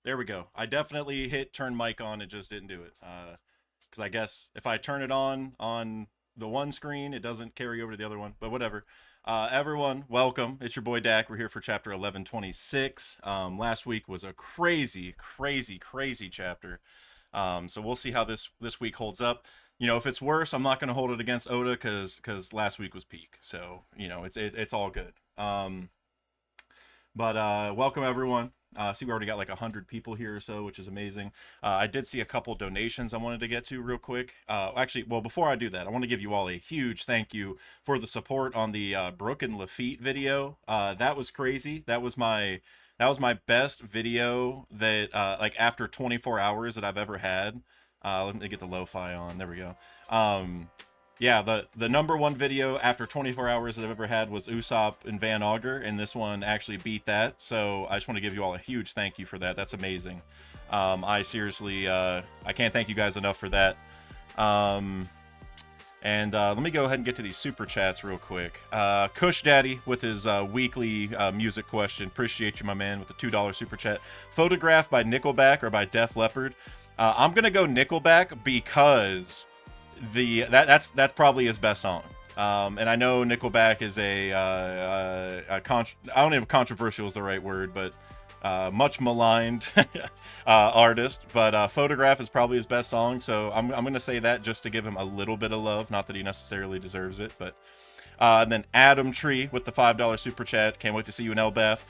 There we go. I definitely hit turn mic on. It just didn't do it. Because I guess if I turn it on the one screen, it doesn't carry over to the other one. But whatever. Everyone, welcome. It's your boy Dak. We're here for chapter 1126. Last week was a crazy, crazy, crazy chapter. So we'll see how this week holds up. You know, if it's worse, I'm not going to hold it against Oda because last week was peak. So you know, it's all good. But welcome everyone. See, we already got like 100 people here or so, which is amazing. I did see a couple donations I wanted to get to real quick. Actually, well, before I do that, I want to give you all a huge thank you for the support on the Broken Lafitte video. That was crazy. That was my best video that like after 24 hours that I've ever had. Let me get the lo-fi on. There we go. Yeah, the number one video after 24 hours that I've ever had was Usopp and Van Auger, and this one actually beat that. So I just want to give you all a huge thank you for that. That's amazing. I seriously, I can't thank you guys enough for that. And let me go ahead and get to these super chats real quick. Kush Daddy with his weekly music question. Appreciate you, my man, with the $2 super chat. Photographed by Nickelback or by Def Leppard. I'm gonna go Nickelback because that's probably his best song. And I know Nickelback is I don't know if controversial is the right word, but much maligned artist. But Photograph is probably his best song, so I'm gonna say that just to give him a little bit of love. Not that he necessarily deserves it, but. And then Adam Tree with the $5 super chat. Can't wait to see you in Elbath.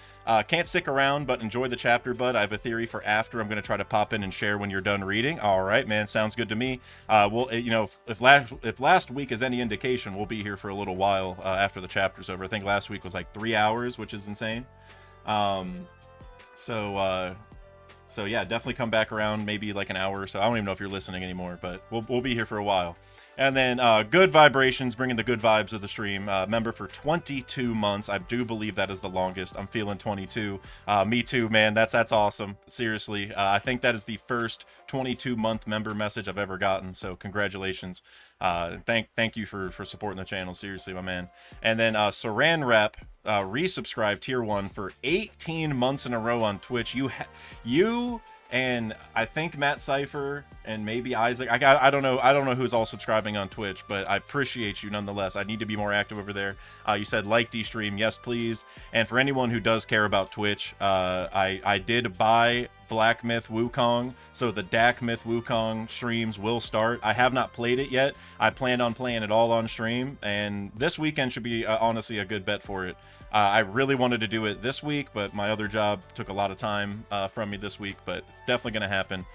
Can't stick around, but enjoy the chapter, bud. I have a theory for after. I'm going to try to pop in and share when you're done reading. All right, man. Sounds good to me. You know, if last week is any indication, we'll be here for a little while after the chapter's over. I think last week was like 3 hours, which is insane. So yeah, definitely come back around maybe like an hour or so. I don't even know if you're listening anymore, but we'll be here for a while. And then Good Vibrations, bringing the good vibes of the stream. Member for 22 months. I do believe that is the longest. I'm feeling 22. Me too, man. That's awesome. Seriously, I think that is the first 22-month member message I've ever gotten. So congratulations. Thank you for supporting the channel. Seriously, my man. And then Saran Rep resubscribed tier 1 for 18 months in a row on Twitch. You and I think Matt Cypher and maybe Isaac. I don't know who's all subscribing on Twitch, but I appreciate you nonetheless. I need to be more active over there. You said like the stream, yes please. And for anyone who does care about Twitch, I did buy Black Myth Wukong, so the Dak Myth Wukong streams will start. I have not played it yet. I plan on playing it all on stream, and this weekend should be honestly a good bet for it. I really wanted to do it this week, but my other job took a lot of time from me this week, but it's definitely going to happen.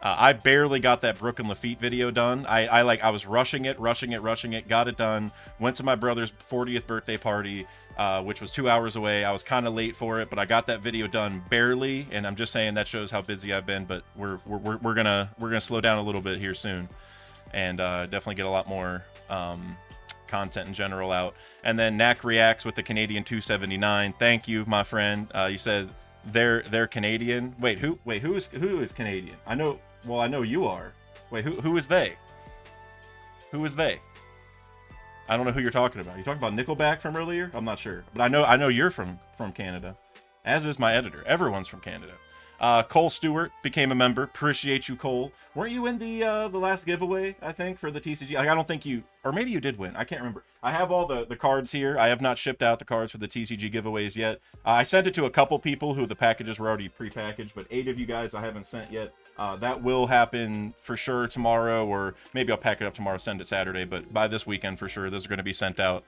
I barely got that Brooke and Lafitte video done. I was rushing it, got it done, went to my brother's 40th birthday party, which was 2 hours away. I was kind of late for it, but I got that video done barely, and I'm just saying that shows how busy I've been, but we're gonna slow down a little bit here soon, and definitely get a lot more content in general out. And then Knack Reacts with the Canadian 279. Thank you, my friend. You said they're Canadian. Wait, who is Canadian? I know you are. Wait, who is they? Who is they? I don't know who you're talking about. You talking about Nickelback from earlier? I'm not sure, but I know you're from Canada, as is my editor. Everyone's from Canada. Cole Stewart became a member. Appreciate you, Cole. Weren't you in the last giveaway, I think, for the TCG? Like, I don't think you, or maybe you did win. I can't remember. I have all the cards here. I have not shipped out the cards for the TCG giveaways yet. I sent it to a couple people who the packages were already pre-packaged, but 8 of you guys I haven't sent yet. That will happen for sure tomorrow, or maybe I'll pack it up tomorrow, send it Saturday, but by this weekend for sure, those are going to be sent out.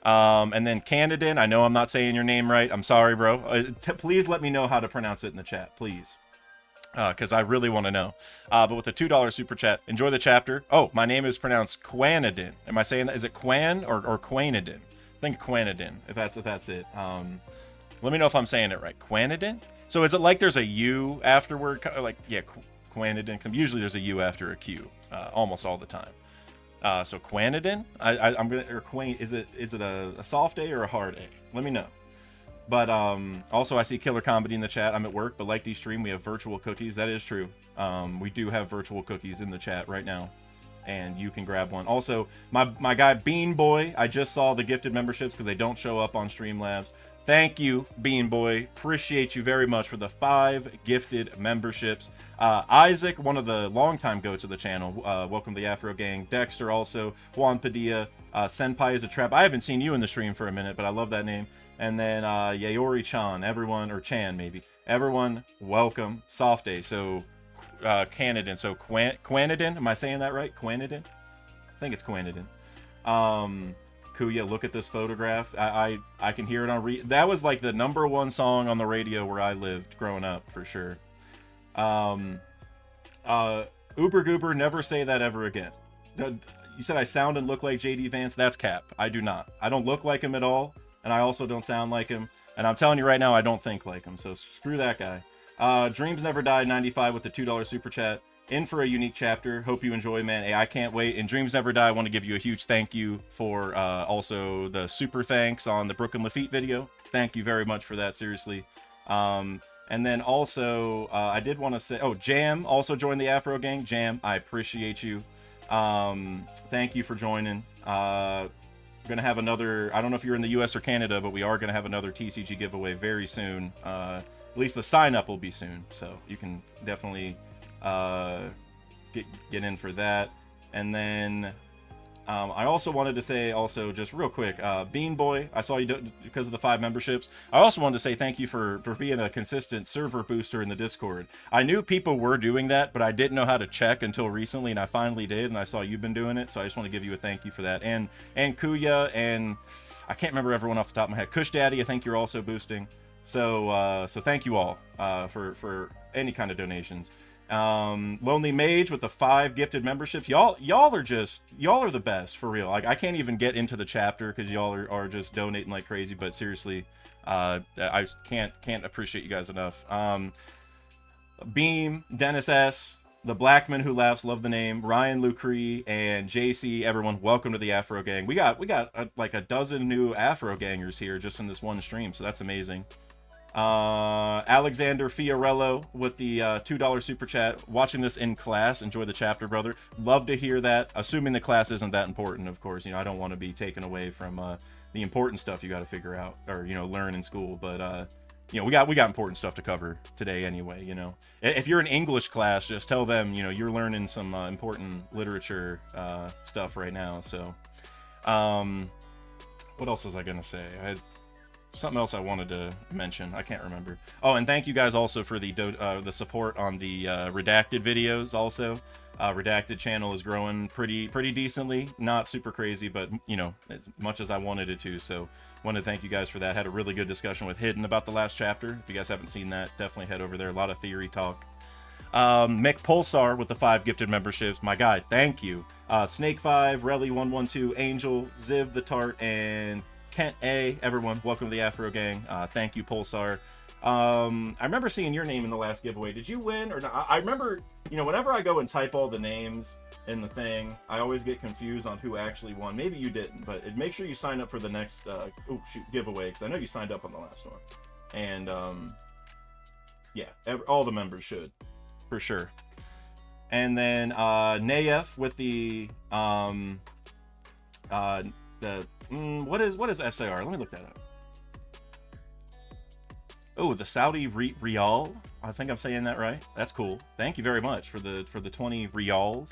And then Canadin, I know I'm not saying your name right. I'm sorry, bro. Please let me know how to pronounce it in the chat, please. Because I really want to know. But with a $2 super chat, enjoy the chapter. Oh, my name is pronounced Quanadin. Am I saying that? Is it Quan or Quanadin? I think Quanadin, if that's it. Let me know if I'm saying it right. Quanadin? So is it like there's a U afterward? Like, yeah, Quanadin. Because usually there's a U after a Q, almost all the time. So Quanadin, I'm gonna, or Quain, is it a soft A or a hard A? Let me know. But also I see Killer Comedy in the chat. I'm at work, but like the stream, we have virtual cookies. That is true. We do have virtual cookies in the chat right now, and you can grab one. Also, my guy Bean Boy, I just saw the gifted memberships because they don't show up on Streamlabs. Thank you, Bean Boy. Appreciate you very much for the 5 gifted memberships. Isaac, one of the longtime goats of the channel. Welcome to the Afro Gang. Dexter also. Juan Padilla. Senpai is a trap. I haven't seen you in the stream for a minute, but I love that name. And then Yayori-chan. Everyone, or Chan maybe. Everyone, welcome. Soft Day. So, Canadin. So, Quanadin. Am I saying that right? Quanadin? I think it's Quanadin. Kuya, look at this photograph. I can hear it on that was like the #1 song on the radio where I lived growing up, for sure. Uber Goober, never say that ever again. You said I sound and look like JD Vance. That's cap. I do not. I don't look like him at all, and I also don't sound like him. And I'm telling you right now, I don't think like him, so screw that guy. Dreams Never Die 95 with the $2 super chat. In for a unique chapter. Hope you enjoy, man. Hey, I can't wait. And Dreams Never Die, I want to give you a huge thank you for also the super thanks on the Brooklyn Lafitte video. Thank you very much for that, seriously. And then also, I did want to say, oh, Jam also joined the Afro Gang. Jam, I appreciate you. Thank you for joining. We're going to have another, I don't know if you're in the US or Canada, but we are going to have another TCG giveaway very soon. At least the sign up will be soon. So you can definitely get in for that. And then I also wanted to say, also just real quick, Bean Boy, I saw you because of the 5 memberships. I also wanted to say thank you for being a consistent server booster in the Discord. I knew people were doing that, but I didn't know how to check until recently, and I finally did, and I saw you've been doing it, so I just want to give you a thank you for that. And Kuya, and I can't remember everyone off the top of my head. Kush Daddy, I think you're also boosting. So thank you all for any kind of donations. Lonely Mage with the 5 gifted memberships. Y'all are the best, for real. Like, I can't even get into the chapter because y'all are just donating like crazy, but seriously, I can't appreciate you guys enough. Beam, Dennis S, the Blackman Who Laughs, love the name, Ryan Lucree, and JC, everyone, welcome to the Afro Gang. We got like a dozen new Afro Gangers here just in this one stream, so that's amazing. Alexander Fiorello with the $2 super chat. Watching this in class. Enjoy the chapter, brother. Love to hear that. Assuming the class isn't that important, of course. You know, I don't want to be taken away from the important stuff you got to figure out or, you know, learn in school. But you know, we got important stuff to cover today anyway. You know, if you're in English class, just tell them, you know, you're learning some important literature stuff right now. So, what else was I gonna say? I had something else I wanted to mention. I can't remember. Oh, and thank you guys also for the support on the Redacted videos also. Redacted channel is growing pretty decently. Not super crazy, but, you know, as much as I wanted it to. So, want to thank you guys for that. Had a really good discussion with Hidden about the last chapter. If you guys haven't seen that, definitely head over there. A lot of theory talk. Mick Pulsar with the 5 gifted memberships. My guy, thank you. Snake5, Relly112, Angel, Ziv the Tart, and Kent A. Everyone, welcome to the Afro Gang. Thank you, Pulsar. I remember seeing your name in the last giveaway. Did you win or not? I remember, you know, whenever I go and type all the names in the thing, I always get confused on who actually won. Maybe you didn't, but make sure you sign up for the next giveaway, because I know you signed up on the last one. And yeah, all the members should, for sure. And then Nayef with the what is SAR? Let me look that up. Oh, the Saudi Riyal. I think I'm saying that right. That's cool. Thank you very much for the 20 Riyals.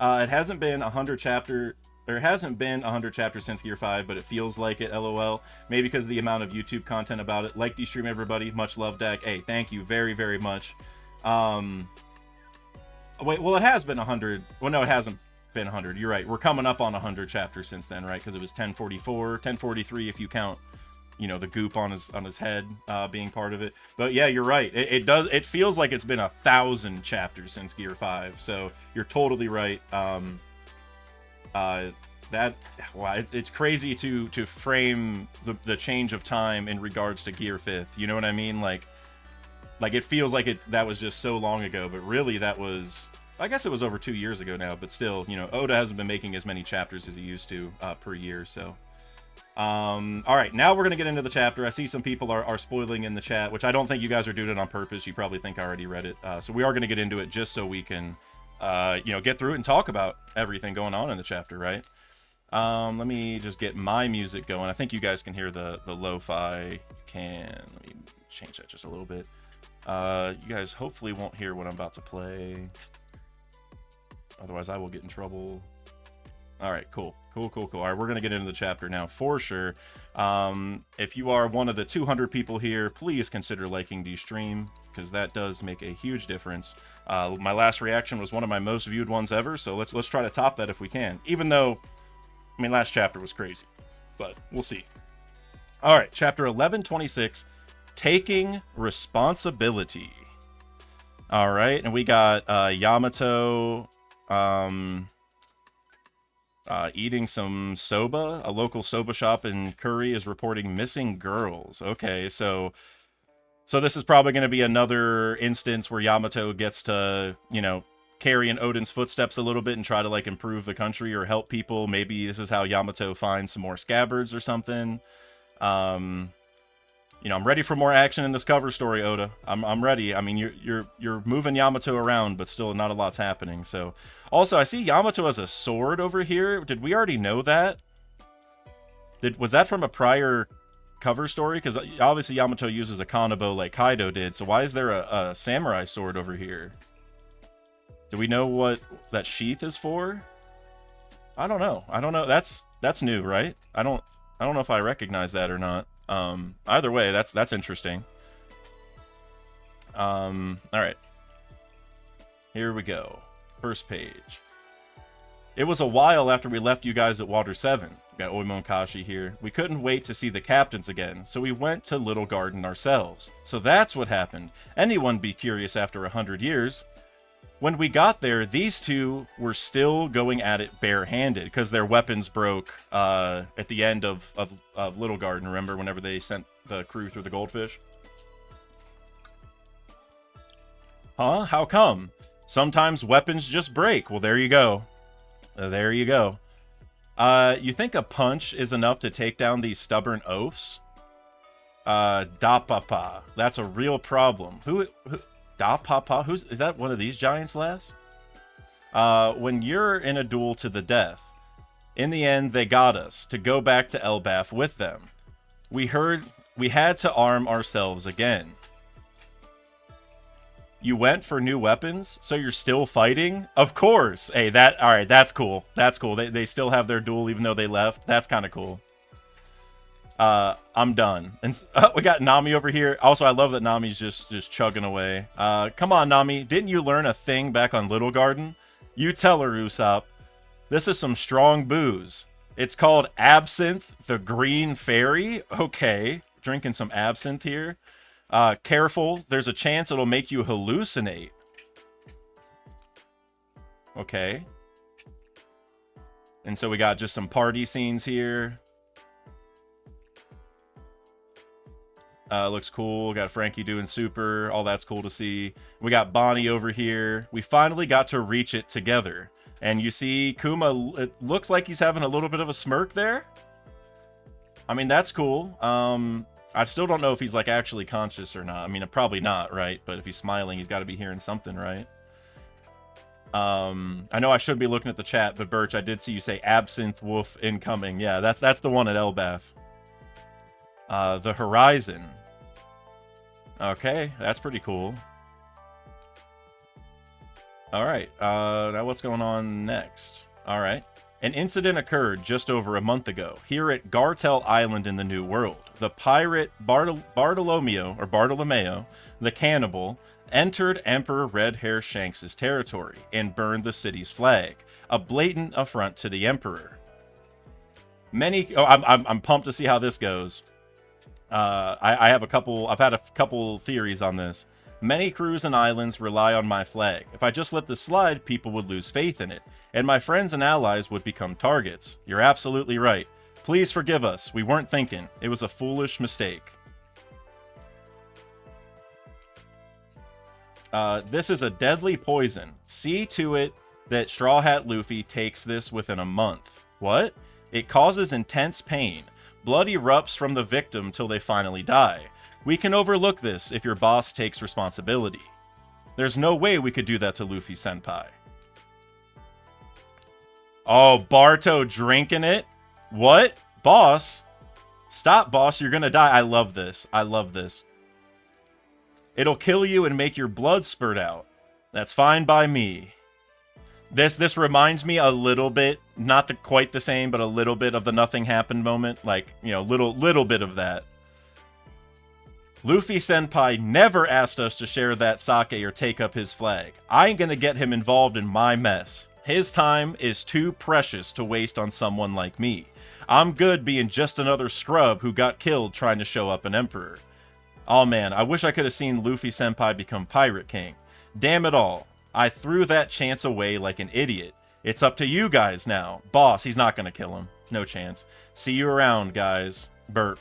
It hasn't been 100 chapter. There hasn't been 100 chapters since Gear 5, but it feels like it. LOL. Maybe because of the amount of YouTube content about it. Like the stream, everybody. Much love, Dak. Hey, thank you very, very much. Wait, well, it has been 100. Well, no, it hasn't been 100. You're right. We're coming up on 100 chapters since then, right? Because it was 1044, 1043 if you count, you know, the goop on his head being part of it. But yeah, you're right. It feels like it's been 1,000 chapters since Gear 5. So you're totally right. It's crazy to frame the change of time in regards to Gear 5th. You know what I mean? Like it feels like that was just so long ago, but really that was, I guess it was over 2 years ago now, but still, you know, Oda hasn't been making as many chapters as he used to per year. So all right, now we're gonna get into the chapter. I see some people are spoiling in the chat, which I don't think you guys are doing it on purpose. You probably think I already read it. So we are gonna get into it just so we can you know, get through it and talk about everything going on in the chapter, right? Let me just get my music going. I think you guys can hear the lo-fi. Let me change that just a little bit. You guys hopefully won't hear what I'm about to play. Otherwise, I will get in trouble. All right, cool. All right, we're going to get into the chapter now for sure. If you are one of the 200 people here, please consider liking the stream, because that does make a huge difference. My last reaction was one of my most viewed ones ever, so let's try to top that if we can. Even though, I mean, last chapter was crazy, but we'll see. All right, chapter 1126, Taking Responsibility. All right, and we got Yamato eating some soba. A local soba shop in Kuri is reporting missing girls. Okay, so this is probably going to be another instance where Yamato gets to, you know, carry in Odin's footsteps a little bit and try to, like, improve the country or help people. Maybe this is how Yamato finds some more scabbards or something. You know, I'm ready for more action in this cover story, Oda. I'm ready. I mean, you're moving Yamato around, but still not a lot's happening. So, also, I see Yamato has a sword over here. Did we already know that? Was that from a prior cover story? Because obviously Yamato uses a kanabo like Kaido did. So why is there a samurai sword over here? Do we know what that sheath is for? I don't know. That's new, right? I don't know if I recognize that or not. Either way, that's interesting. All right. Here we go. First page. It was a while after we left you guys at Water 7. We got Oimon Kashi here. We couldn't wait to see the captains again, so we went to Little Garden ourselves. So that's what happened. Anyone be curious after 100 years. When we got there, these two were still going at it barehanded because their weapons broke at the end of Little Garden. Remember whenever they sent the crew through the goldfish? Huh? How come? Sometimes weapons just break. Well, there you go. There you go. You think a punch is enough to take down these stubborn oafs? Da Papa. That's a real problem. Who Da Papa? Is that one of these giants last? When you're in a duel to the death, in the end they got us to go back to Elbaf with them. We heard we had to arm ourselves again. You went for new weapons, so you're still fighting? Of course. Hey, alright, that's cool. That's cool. They still have their duel even though they left. That's kind of cool. I'm done. And we got Nami over here. Also, I love that Nami's just chugging away. Come on, Nami. Didn't you learn a thing back on Little Garden? You tell her, Usopp. This is some strong booze. It's called Absinthe the Green Fairy. Okay. Drinking some absinthe here. Careful. There's a chance it'll make you hallucinate. Okay. And so we got just some party scenes here. Looks cool. Got Frankie doing super. All that's cool to see. We got Bonnie over here. We finally got to reach it together. And you see Kuma, it looks like he's having a little bit of a smirk there. I mean, that's cool. I still don't know if he's, like, actually conscious or not. I mean, probably not, right? But if he's smiling, he's got to be hearing something, right? I know I should be looking at the chat, but Birch, I did see you say Absinthe Wolf incoming. Yeah, that's the one at Elbaf. The Horizon. Okay, that's pretty cool. Alright, now what's going on next? Alright. An incident occurred just over a month ago, here at Gartel Island in the New World. The pirate Bartolomeo, the cannibal, entered Emperor Red Hair Shanks' territory and burned the city's flag, a blatant affront to the Emperor. I'm pumped to see how this goes. I've had a couple theories on this. Many crews and islands rely on my flag. If I just let this slide, people would lose faith in it, and my friends and allies would become targets. You're absolutely right. Please forgive us. We weren't thinking. It was a foolish mistake. This is a deadly poison. See to it that Straw Hat Luffy takes this within a month. What? It causes intense pain. Blood erupts from the victim till they finally die. We can overlook this if your boss takes responsibility. There's no way we could do that to Luffy Senpai. Oh, Barto drinking it? What? Boss? Stop, boss. You're gonna die. I love this. I love this. It'll kill you and make your blood spurt out. That's fine by me. This reminds me a little bit, not quite the same, but a little bit of the nothing happened moment. Like, you know, little bit of that. Luffy Senpai never asked us to share that sake or take up his flag. I ain't gonna get him involved in my mess. His time is too precious to waste on someone like me. I'm good being just another scrub who got killed trying to show up an emperor. Oh man, I wish I could have seen Luffy Senpai become Pirate King. Damn it all. I threw that chance away like an idiot. It's up to you guys now. Boss, he's not gonna kill him. No chance. See you around, guys. Burp.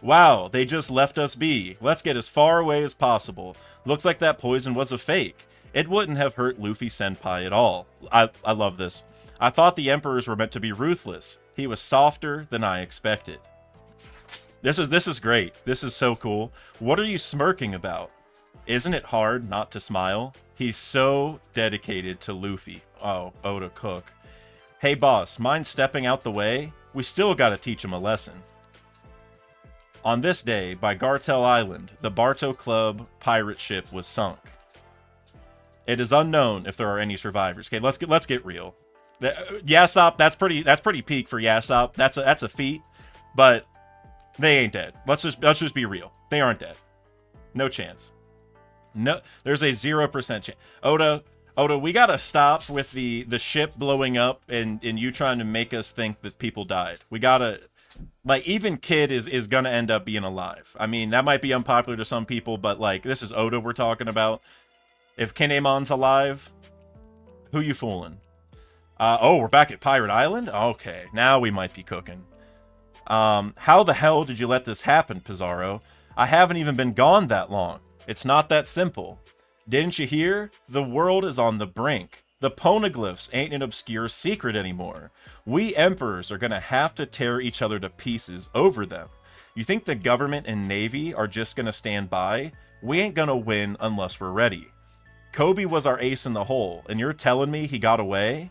Wow, they just left us be. Let's get as far away as possible. Looks like that poison was a fake. It wouldn't have hurt Luffy Senpai at all. I love this. I thought the emperors were meant to be ruthless. He was softer than I expected. This is great. This is so cool. What are you smirking about? Isn't it hard not to smile? He's so dedicated to Luffy. Oh, Oda Cook. Hey boss, mind stepping out the way? We still gotta teach him a lesson. On this day, by Gartel Island, the Barto Club pirate ship was sunk. It is unknown if there are any survivors. Okay, let's get real. Yasop, that's pretty peak for Yasop. That's a feat, but they ain't dead. Let's just be real. They aren't dead. No chance. No, there's a 0% chance. Oda, we gotta stop with the ship blowing up and you trying to make us think that people died. We gotta, like, even Kid is gonna end up being alive. I mean, that might be unpopular to some people, but like, this is Oda we're talking about. If Kinemon's alive, who you fooling? Oh, we're back at Pirate Island? Okay, now we might be cooking. How the hell did you let this happen, Pizarro? I haven't even been gone that long. It's not that simple. Didn't you hear? The world is on the brink. The poneglyphs ain't an obscure secret anymore. We emperors are gonna have to tear each other to pieces over them. You think the government and navy are just gonna stand by? We ain't gonna win unless we're ready. Kobe was our ace in the hole, and you're telling me he got away?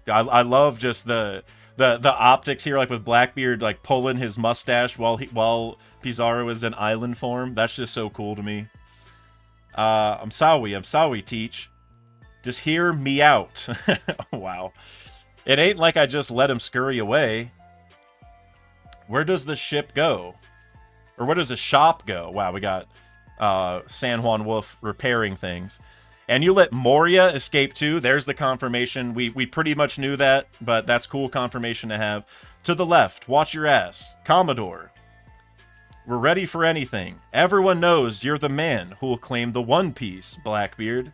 I love just the optics here, like with Blackbeard like pulling his mustache while Pizarro is in island form. That's just so cool to me. I'm sorry, Teach. Just hear me out. Wow. It ain't like I just let him scurry away. Where does the ship go? Or where does the shop go? Wow, we got San Juan Wolf repairing things. And you let Moria escape too. There's the confirmation. We pretty much knew that, but that's cool confirmation to have. To the left, watch your ass. Commodore. We're ready for anything. Everyone knows you're the man who'll claim the One Piece, Blackbeard.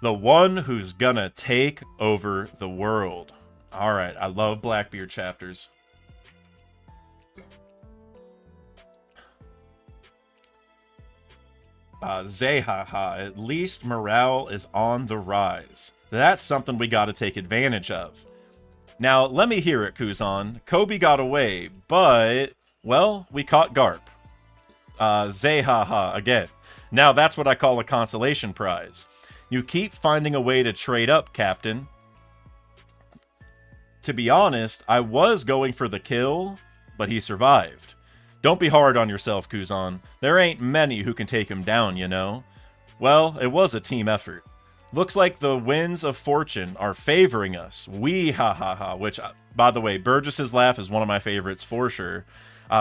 The one who's gonna take over the world. Alright, I love Blackbeard chapters. Zehaha, at least morale is on the rise. That's something we gotta take advantage of. Now, let me hear it, Kuzan. Kobe got away, but, well, we caught Garp. Zehaha, again. Now that's what I call a consolation prize. You keep finding a way to trade up, Captain. To be honest, I was going for the kill, but he survived. Don't be hard on yourself, Kuzan. There ain't many who can take him down, you know. Well, it was a team effort. Looks like the winds of fortune are favoring us. Wee ha ha ha, which, by the way, Burgess's laugh is one of my favorites for sure.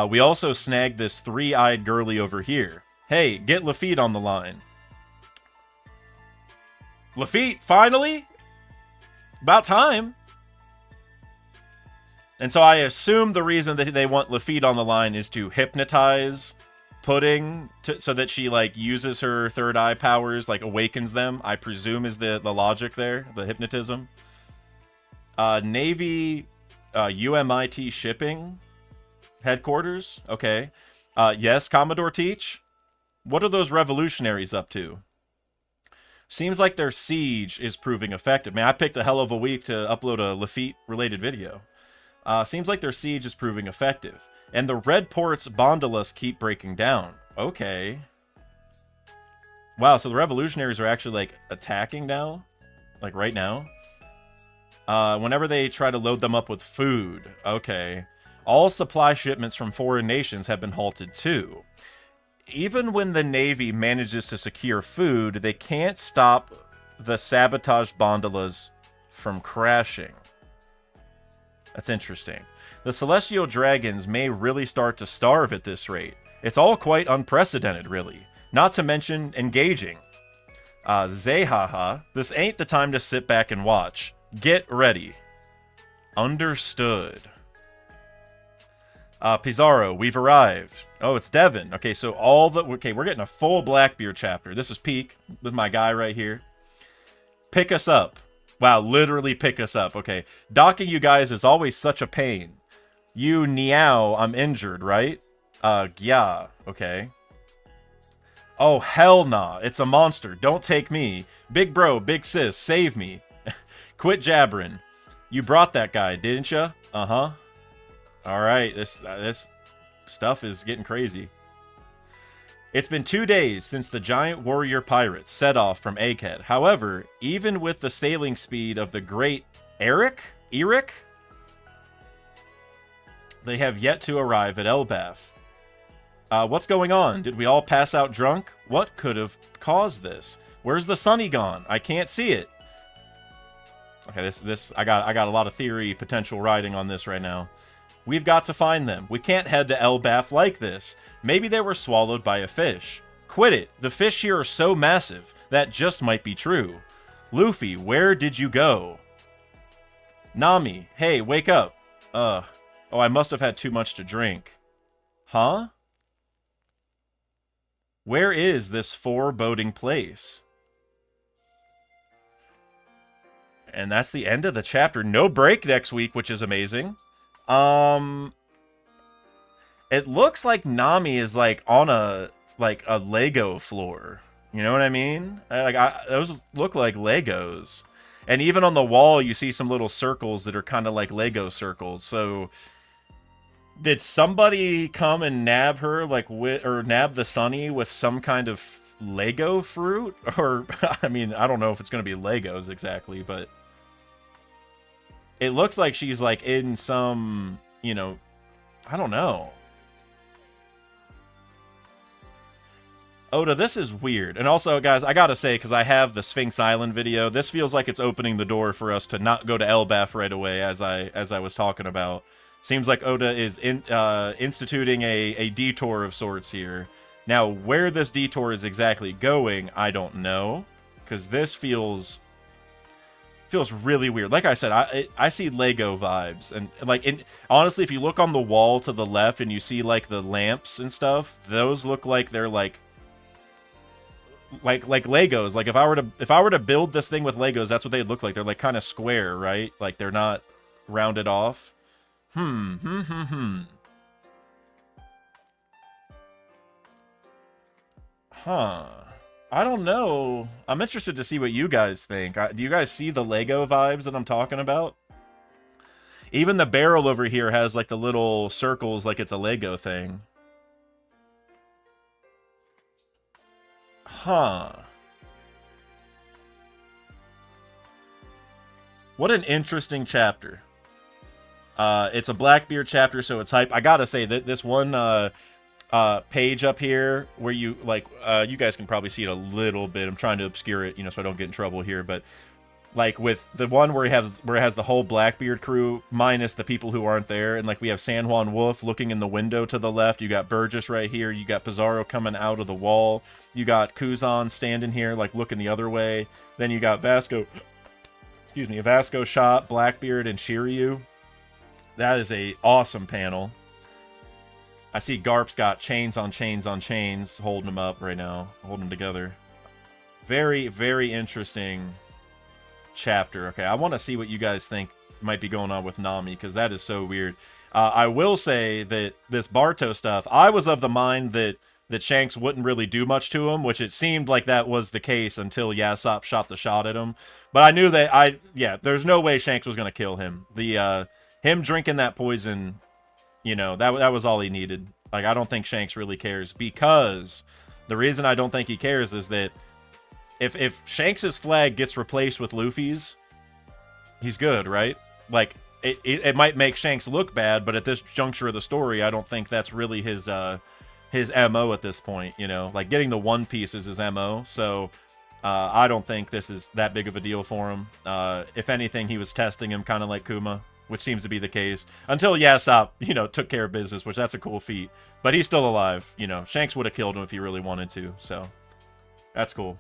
We also snagged this three-eyed girly over here. Hey, get Lafitte on the line. Lafitte, finally? About time. And so I assume the reason that they want Lafitte on the line is to hypnotize Pudding so that she, like, uses her third eye powers, like, awakens them, I presume is the logic there, the hypnotism. Navy UMIT shipping headquarters? Okay. Yes, Commodore Teach? What are those revolutionaries up to? Seems like their siege is proving effective. Man, I picked a hell of a week to upload a Lafitte-related video. Seems like their siege is proving effective. And the Red Port's Bondalas keep breaking down. Okay. Wow, so the revolutionaries are actually, like, attacking now? Like, right now? Whenever they try to load them up with food. Okay. All supply shipments from foreign nations have been halted too. Even when the Navy manages to secure food, they can't stop the sabotage gondolas from crashing. That's interesting. The celestial dragons may really start to starve at this rate. It's all quite unprecedented, really. Not to mention engaging. Zehaha, this ain't the time to sit back and watch. Get ready. Understood. Pizarro, we've arrived. Oh, it's Devin. Okay, so okay, we're getting a full Blackbeard chapter. This is Peak with my guy right here. Pick us up. Wow, literally pick us up. Okay, docking you guys is always such a pain. You Niao, I'm injured, right? Yeah, okay. Oh, hell nah. It's a monster. Don't take me. Big bro, big sis, save me. Quit jabbering. You brought that guy, didn't ya? Uh-huh. Alright, this stuff is getting crazy. It's been 2 days since the giant warrior pirates set off from Egghead. However, even with the sailing speed of the great Eric? They have yet to arrive at Elbaf. What's going on? Did we all pass out drunk? What could have caused this? Where's the sunny gone? I can't see it. Okay, this I got a lot of theory potential writing on this right now. We've got to find them. We can't head to Elbaf like this. Maybe they were swallowed by a fish. Quit it. The fish here are so massive. That just might be true. Luffy, where did you go? Nami, hey, wake up. Oh, I must have had too much to drink. Huh? Where is this foreboding place? And that's the end of the chapter. No break next week, which is amazing. It looks like Nami is like on a Lego floor. You know what I mean? Those look like Legos. And even on the wall, you see some little circles that are kind of like Lego circles. So, did somebody come and nab her, or nab the Sunny with some kind of Lego fruit? Or, I mean, I don't know if it's going to be Legos exactly, but it looks like she's like in some, I don't know. Oda, this is weird. And also, guys, I gotta say, because I have the Sphinx Island video, this feels like it's opening the door for us to not go to Elbaf right away, as I was talking about. Seems like Oda is instituting a detour of sorts here. Now, where this detour is exactly going, I don't know, because this feels really weird. Like I said, I see Lego vibes, and honestly, if you look on the wall to the left and you see like the lamps and stuff, those look like they're like Legos. Like if I were to build this thing with Legos, that's what they'd look like. They're like kind of square, right? Like they're not rounded off. Huh. I don't know. I'm interested to see what you guys think. Do you guys see the Lego vibes that I'm talking about? Even the barrel over here has like the little circles like it's a Lego thing. Huh. What an interesting chapter. It's a Blackbeard chapter, so it's hype. I gotta say that this one page up here where you you guys can probably see it a little bit. I'm trying to obscure it, so I don't get in trouble here, but like with the one where it has the whole Blackbeard crew minus the people who aren't there, and like we have San Juan Wolf looking in the window to the left, you got Burgess right here, you got Pizarro coming out of the wall, you got Kuzan standing here like looking the other way, then you got Vasco Shot, Blackbeard, and Shiryu. That is a awesome panel. I see Garp's got chains on chains on chains holding them up right now, holding them together. Very, very interesting chapter. Okay, I want to see what you guys think might be going on with Nami, because that is so weird. I will say that this Barto stuff, I was of the mind that Shanks wouldn't really do much to him, which it seemed like that was the case until Yasopp shot the shot at him. But I knew that there's no way Shanks was going to kill him. Him drinking that poison, that was all he needed. Like, I don't think Shanks really cares, because the reason I don't think he cares is that if Shanks' flag gets replaced with Luffy's, he's good, right? Like, it might make Shanks look bad, but at this juncture of the story, I don't think that's really his MO at this point, you know? Like, getting the One Piece is his MO, so I don't think this is that big of a deal for him. If anything, he was testing him kind of like Kuma, which seems to be the case. Until Yasopp, you know, took care of business, which that's a cool feat. But he's still alive, you know. Shanks would have killed him if he really wanted to, so that's cool.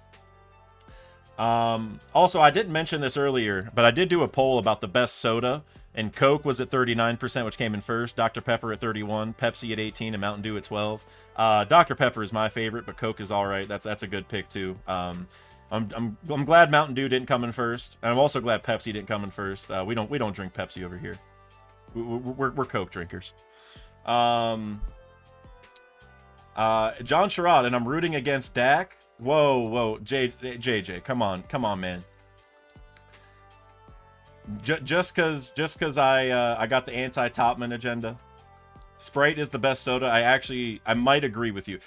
Also, I didn't mention this earlier, but I did do a poll about the best soda, and Coke was at 39%, which came in first. Dr. Pepper at 31, Pepsi at 18, and Mountain Dew at 12. Dr. Pepper is my favorite, but Coke is all right. That's a good pick too. I'm glad Mountain Dew didn't come in first, and I'm also glad Pepsi didn't come in first. We don't drink Pepsi over here. We're Coke drinkers. John Sherrod, and I'm rooting against Dak. Whoa, JJ, come on, man. Just cause I got the anti-Topman agenda. Sprite is the best soda. I might agree with you.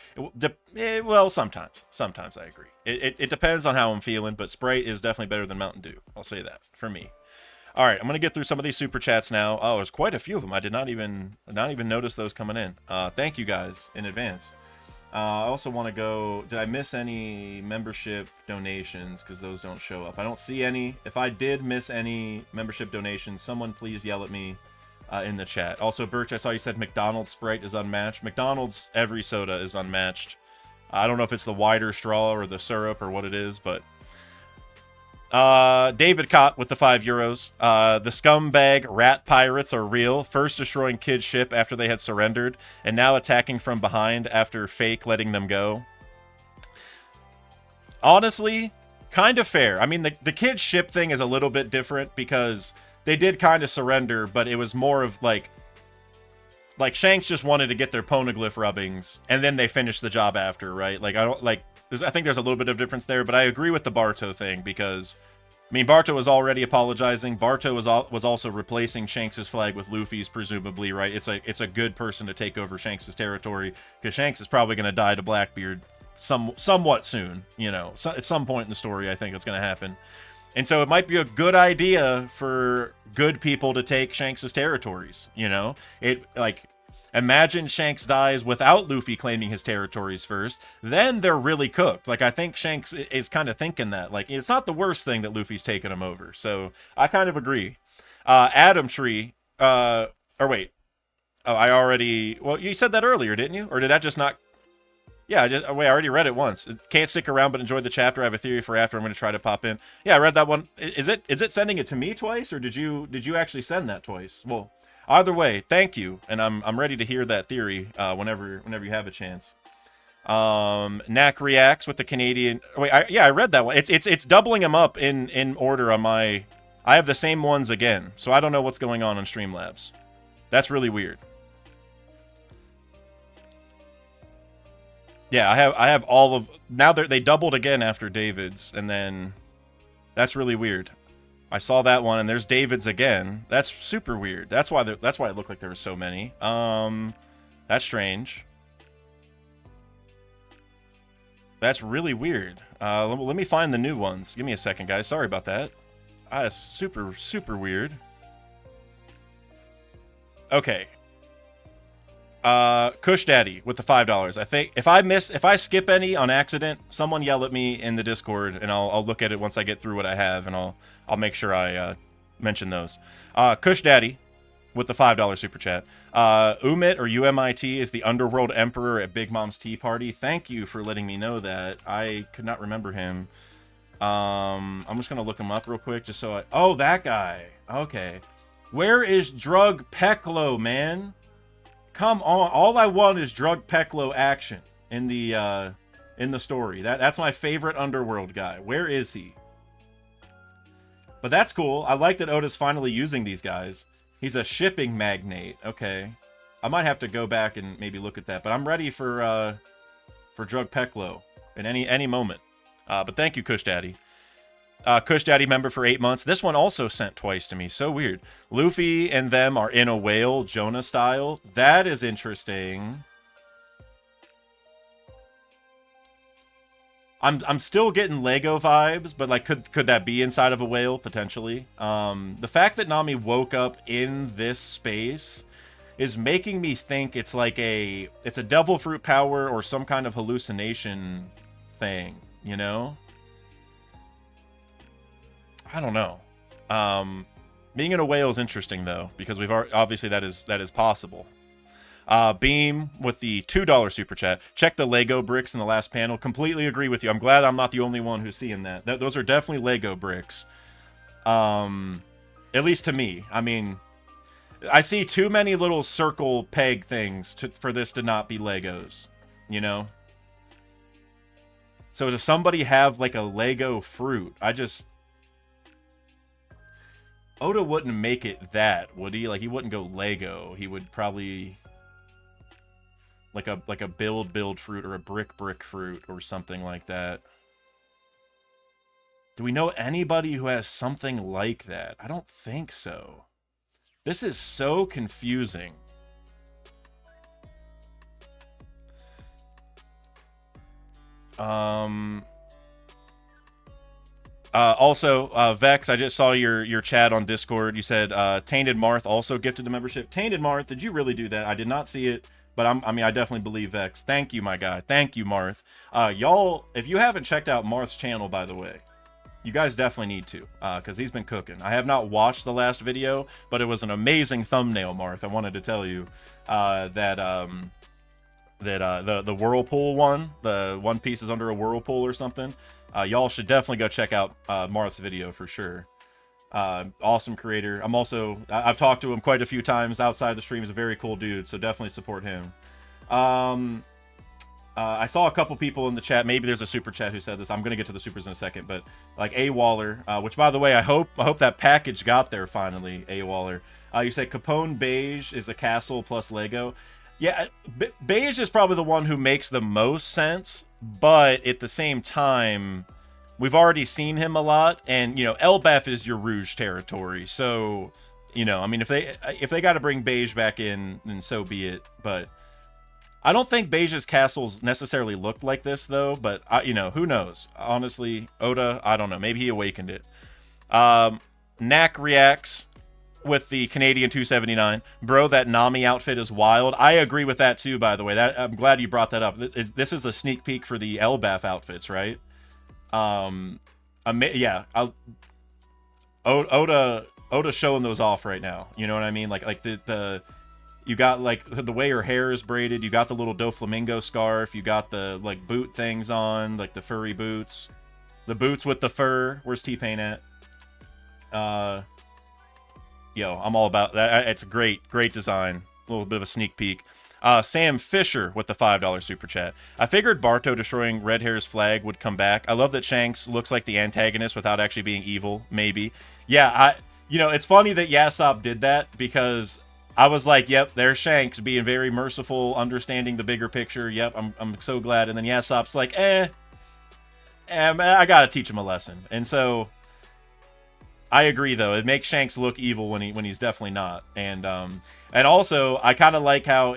Well, sometimes I agree. It depends on how I'm feeling, but Sprite is definitely better than Mountain Dew. I'll say that for me. All right, I'm gonna get through some of these super chats now. Oh, there's quite a few of them. I did not even notice those coming in. Thank you guys in advance. I also want to go. Did I miss any membership donations? Because those don't show up. I don't see any. If I did miss any membership donations, someone please yell at me in the chat. Also, Birch, I saw you said McDonald's Sprite is unmatched. McDonald's every soda is unmatched. I don't know if it's the wider straw or the syrup or what it is, but David Cott with the €5. The scumbag rat pirates are real. First destroying Kid's ship after they had surrendered, and now attacking from behind after Fake letting them go. Honestly, kind of fair. I mean, the Kid's ship thing is a little bit different because they did kind of surrender, but it was more of like Shanks just wanted to get their poneglyph rubbings, and then they finished the job after, right? Like, I think there's a little bit of difference there, but I agree with the Barto thing because, I mean, Barto was already apologizing. Barto was also replacing Shanks' flag with Luffy's, presumably, right? It's a good person to take over Shanks' territory because Shanks is probably going to die to Blackbeard somewhat soon, you know. So, at some point in the story, I think it's going to happen. And so it might be a good idea for good people to take Shanks' territories, you know? Imagine Shanks dies without Luffy claiming his territories first, then they're really cooked. Like, I think Shanks is kind of thinking that. Like, it's not the worst thing that Luffy's taken him over. So, I kind of agree. Adam Tree, or wait. Oh, well, you said that earlier, didn't you? Or did that just not... Yeah, I already read it once. Can't stick around but enjoy the chapter. I have a theory for after. I'm going to try to pop in. Yeah, I read that one. Is it sending it to me twice, or did you actually send that twice? Well... Either way, thank you, and I'm ready to hear that theory whenever you have a chance. Knack reacts with the Canadian. Wait, I read that one. It's doubling them up in order on my. I have the same ones again, so I don't know what's going on Streamlabs. That's really weird. Yeah, I have all of now. They doubled again after David's, and then that's really weird. I saw that one, and there's David's again. That's super weird. That's why it looked like there were so many. That's strange. That's really weird. Let me find the new ones. Give me a second, guys. Sorry about that. That's super, super weird. Okay. Kush Daddy with the $5. I think if I skip any on accident, someone yell at me in the Discord, and I'll look at it once I get through what I have, and I'll make sure I mention those. Kush Daddy with the $5 super chat. Umit or UMIT is the Underworld Emperor at Big Mom's Tea Party. Thank you for letting me know that. I could not remember him. I'm just gonna look him up real quick just so oh, that guy. Okay. Where is Drug Peklo, man? Come on, all I want is Drug Peklo action in the story. That's my favorite Underworld guy. Where is he? But that's cool. I like that Oda's finally using these guys. He's a shipping magnate. Okay, I might have to go back and maybe look at that. But I'm ready for Drug Peklo in any moment. But thank you, Kush Daddy. Kush Daddy member for 8 months. This one also sent twice to me. So weird. Luffy and them are in a whale, Jonah style. That is interesting. I'm still getting Lego vibes, but like could that be inside of a whale potentially? The fact that Nami woke up in this space is making me think it's like it's a devil fruit power or some kind of hallucination thing, you know? I don't know. Being in a whale is interesting though, because we've obviously that is possible. Beam with the $2 super chat. Check the Lego bricks in the last panel. Completely agree with you. I'm glad I'm not the only one who's seeing that. Those are definitely Lego bricks. At least to me. I mean, I see too many little circle peg things for this to not be Legos, you know? So does somebody have like a Lego fruit? Oda wouldn't make it that, would he? Like, he wouldn't go Lego. He would probably like a build fruit or a brick fruit or something like that. Do we know anybody who has something like that? I don't think so. This is so confusing. Also, Vex, I just saw your chat on Discord. You said Tainted Marth also gifted the membership. Tainted Marth, did you really do that? I did not see it, but I mean, I definitely believe Vex. Thank you, my guy. Thank you, Marth. Y'all, if you haven't checked out Marth's channel, by the way, you guys definitely need to, because he's been cooking. I have not watched the last video, but it was an amazing thumbnail, Marth. I wanted to tell you that the whirlpool one, the One Piece is under a whirlpool or something. Y'all should definitely go check out Marth's video for sure. Awesome creator. I've talked to him quite a few times outside the stream. He's a very cool dude, so definitely support him. I saw a couple people in the chat. Maybe there's a super chat who said this. I'm gonna get to the supers in a second, but like A Waller, which by the way, I hope that package got there finally. A Waller, you said Capone Beige is a castle plus Lego. Yeah, Beige is probably the one who makes the most sense, but at the same time, we've already seen him a lot, and you know, Elbaf is your Rouge territory, so you know, I mean, if they got to bring Beige back in, then so be it. But I don't think Beige's castles necessarily looked like this though. But you know, who knows? Honestly, Oda, I don't know. Maybe he awakened it. Knack reacts with the Canadian 279. Bro, that Nami outfit is wild. I agree with that too, by the way. I'm glad you brought that up. This is a sneak peek for the Elbaf outfits, right? Yeah. Oda's showing those off right now. You know what I mean? Like you got like the way her hair is braided. You got the little Doflamingo scarf. You got the like boot things on, like the furry boots. The boots with the fur. Where's T-Pain at? Yo, I'm all about that. It's a great design. A little bit of a sneak peek. Sam Fisher with the $5 super chat. I figured Barto destroying Red Hair's flag would come back. I love that Shanks looks like the antagonist without actually being evil. Maybe. Yeah, you know, it's funny that Yasop did that because I was like, yep, there's Shanks being very merciful, understanding the bigger picture. Yep, I'm so glad. And then Yasop's like, I gotta teach him a lesson. And so I agree, though. It makes Shanks look evil when he's definitely not. And also I kind of like how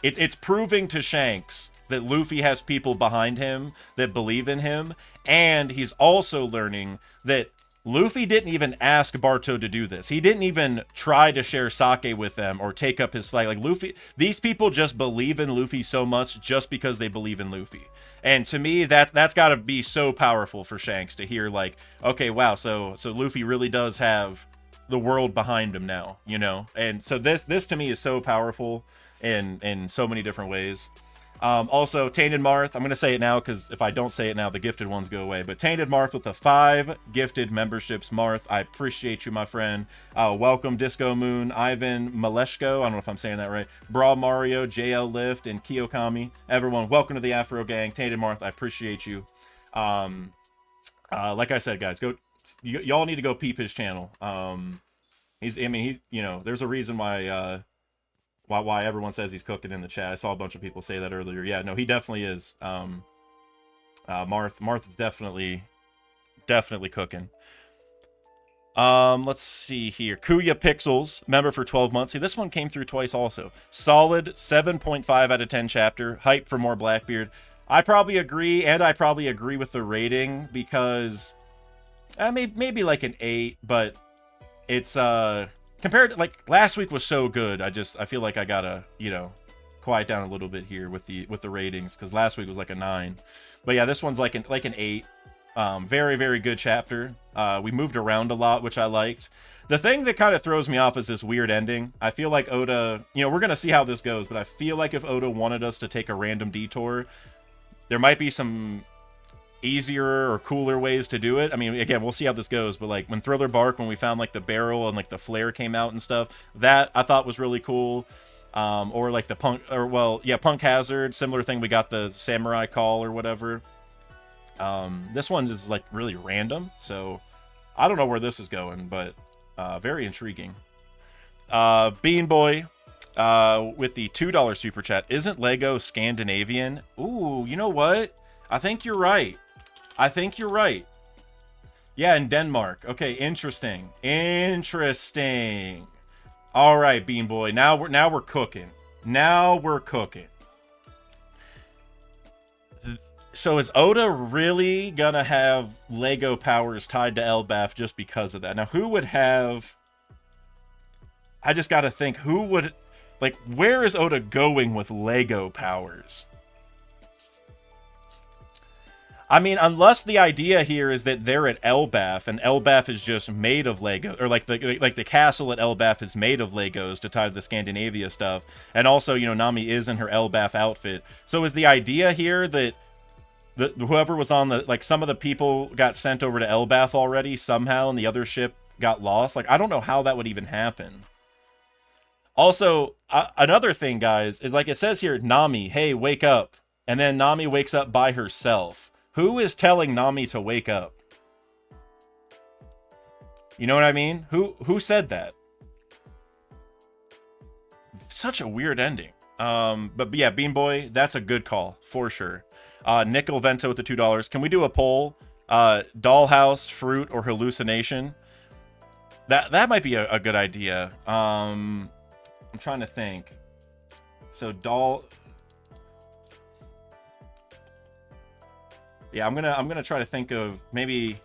it's proving to Shanks that Luffy has people behind him that believe in him, and he's also learning that Luffy didn't even ask Barto to do this. He didn't even try to share sake with them or take up his flag. Like, Luffy, these people just believe in Luffy so much just because they believe in Luffy. And to me, that's got to be so powerful for Shanks to hear, like, okay, wow, so Luffy really does have the world behind him now, you know? And so this to me is so powerful in so many different ways. Also, Tainted Marth, I'm going to say it now because if I don't say it now, the gifted ones go away. But Tainted Marth with the 5 gifted memberships. Marth, I appreciate you, my friend. Welcome, Disco Moon, Ivan Maleshko, I don't know if I'm saying that right. Brawl Mario, JL Lift, and Kiyokami. Everyone, welcome to the Afro Gang. Tainted Marth, I appreciate you. Like I said, guys, y'all need to go peep his channel. He's, you know, there's a reason why everyone says he's cooking in the chat. I saw a bunch of people say that earlier. Yeah, no, he definitely is. Marth's definitely cooking. Let's see here. Kuya Pixels, member for 12 months. See, this one came through twice also. Solid 7.5 out of 10 chapter. Hype for more Blackbeard. I probably agree, and I probably agree with the rating because maybe like an 8, but it's compared to like last week was so good. I feel like I gotta quiet down a little bit here with the ratings because last week was like a 9, but yeah, this one's like an 8. Very, very good chapter. We moved around a lot, which I liked. The thing that kind of throws me off is this weird ending. I feel like Oda, we're going to see how this goes, but I feel like if Oda wanted us to take a random detour, there might be some easier or cooler ways to do it. I mean, again, we'll see how this goes, but like when Thriller Bark, when we found like the barrel and like the flare came out and stuff, that I thought was really cool. Or like the Punk Hazard, similar thing. We got the Samurai Call or whatever. This one is like really random, so I don't know where this is going, but very intriguing. Bean Boy with the $2 super chat. Isn't Lego Scandinavian? Ooh, you know what? I think you're right. Yeah, in Denmark. Okay, interesting. All right, Bean Boy. Now we're cooking. So is Oda really gonna have Lego powers tied to Elbaf just because of that? Now, who would have... I just gotta think, who would... Like, where is Oda going with Lego powers? I mean, unless the idea here is that they're at Elbaf, and Elbaf is just made of Lego, or like the castle at Elbaf is made of Legos to tie to the Scandinavia stuff, and also, Nami is in her Elbaf outfit. So is the idea here that whoever was on the, like, some of the people got sent over to Elbaf already somehow and the other ship got lost? Like, I don't know how that would even happen. Also, another thing, guys, is like it says here, Nami, hey, wake up. And then Nami wakes up by herself. Who is telling Nami to wake up? You know what I mean? Who said that? Such a weird ending. But yeah, Bean Boy, that's a good call, for sure. Nickel Vento with the $2. Can we do a poll? Dollhouse, fruit, or hallucination? That might be a good idea. I'm trying to think. So yeah, I'm gonna try to think of maybe.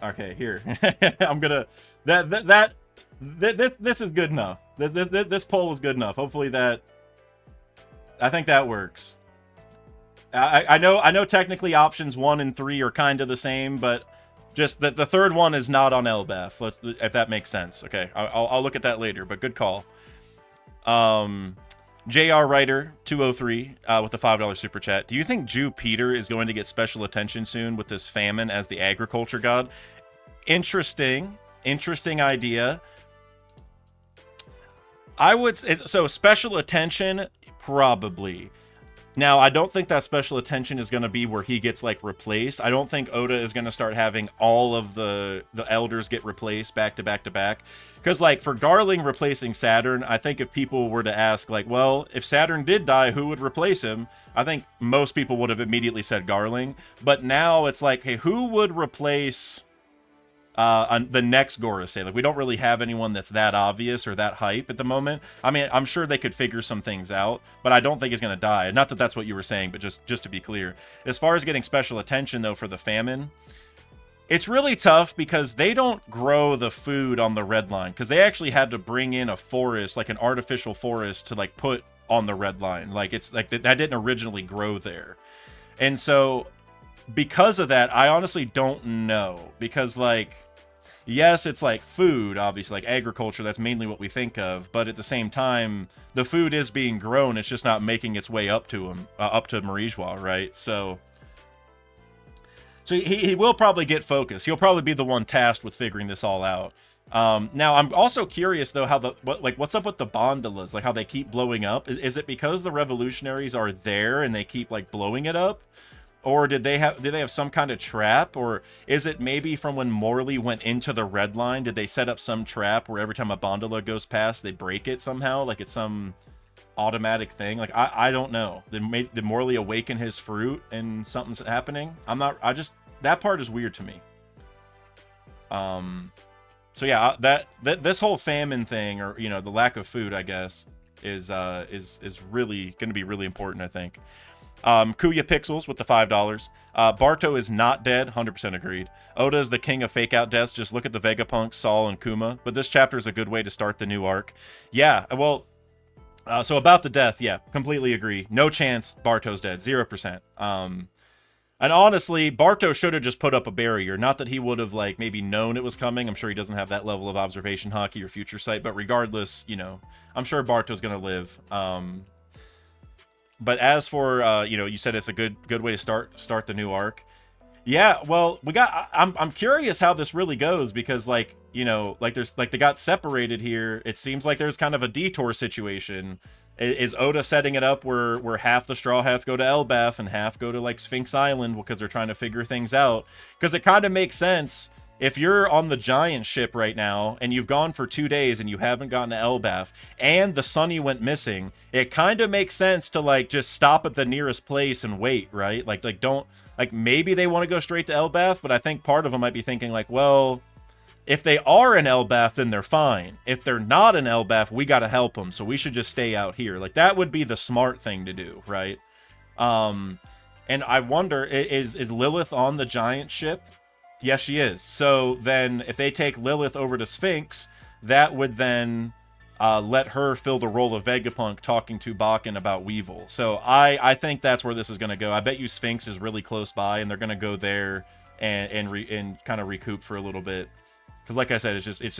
Okay, here. I'm gonna this is good enough. This poll is good enough. Hopefully I think that works. I know technically options 1 and 3 are kind of the same, but just the third one is not on Elbaf. If that makes sense. Okay, I'll look at that later, but good call. JR Writer 203 with the $5 super chat. Do you think Jew Peter is going to get special attention soon with this famine as the agriculture god? Interesting idea. I would say, so special attention, probably. Now, I don't think that special attention is going to be where he gets, like, replaced. I don't think Oda is going to start having all of the elders get replaced back to back to back. Because, like, for Garling replacing Saturn, I think if people were to ask, like, well, if Saturn did die, who would replace him? I think most people would have immediately said Garling. But now it's like, hey, who would replace the next Gorosei? Like, we don't really have anyone that's that obvious or that hype at the moment. I mean, I'm sure they could figure some things out, but I don't think he's going to die. Not that that's what you were saying, but just to be clear. As far as getting special attention, though, for the famine, it's really tough because they don't grow the food on the Red Line, because they actually had to bring in a forest, like an artificial forest, to, like, put on the Red Line. Like, it's like that didn't originally grow there. And so, because of that, I honestly don't know. Because, like, yes, it's like food, obviously, like agriculture, that's mainly what we think of, but at the same time, the food is being grown, it's just not making its way up to him, up to Marijois, right? So he will probably get focused. He'll probably be the one tasked with figuring this all out. Now, I'm also curious, though, how what's up with the Bondalas? Like, how they keep blowing up? Is it because the revolutionaries are there and they keep, like, blowing it up? Or did they have some kind of trap? Or is it maybe from when Morley went into the red line? Did they set up some trap where every time a Bondola goes past, they break it somehow? Like it's some automatic thing? Like, I don't know. Did Morley awaken his fruit and something's happening? That part is weird to me. So yeah, this whole famine thing, or, you know, the lack of food, I guess, is really going to be really important, I think. Kuya Pixels with the $5. Barto is not dead. 100% agreed. Oda is the king of fake out deaths. Just look at the Vegapunk, Saul, and Kuma. But this chapter is a good way to start the new arc. Yeah, well, so about the death, yeah, completely agree. No chance Barto's dead. 0%. And honestly, Barto should have just put up a barrier. Not that he would have, like, maybe known it was coming. I'm sure he doesn't have that level of observation hockey or future sight. But regardless, you know, I'm sure Barto's going to live. But as for, you know, you said it's a good way to start the new arc. Yeah, well, I'm curious how this really goes, because, like, you know, like they got separated here. It seems like there's kind of a detour situation. Is Oda setting it up where half the Straw Hats go to Elbaf and half go to, like, Sphinx Island because they're trying to figure things out? Because it kind of makes sense. If you're on the giant ship right now and you've gone for 2 days and you haven't gotten to Elbaf and the Sunny went missing, it kind of makes sense to, like, just stop at the nearest place and wait, right? Like don't, like, maybe they want to go straight to Elbaf, but I think part of them might be thinking, like, well, if they are in Elbaf, then they're fine. If they're not in Elbaf, we got to help them, so we should just stay out here. Like, that would be the smart thing to do, right? And I wonder, is Lilith on the giant ship? Yes, she is. So then if they take Lilith over to Sphinx, that would then let her fill the role of Vegapunk talking to Bakken about Weevil. So I think that's where this is going to go. I bet you Sphinx is really close by, and they're going to go there and kind of recoup for a little bit. Because, like I said, it's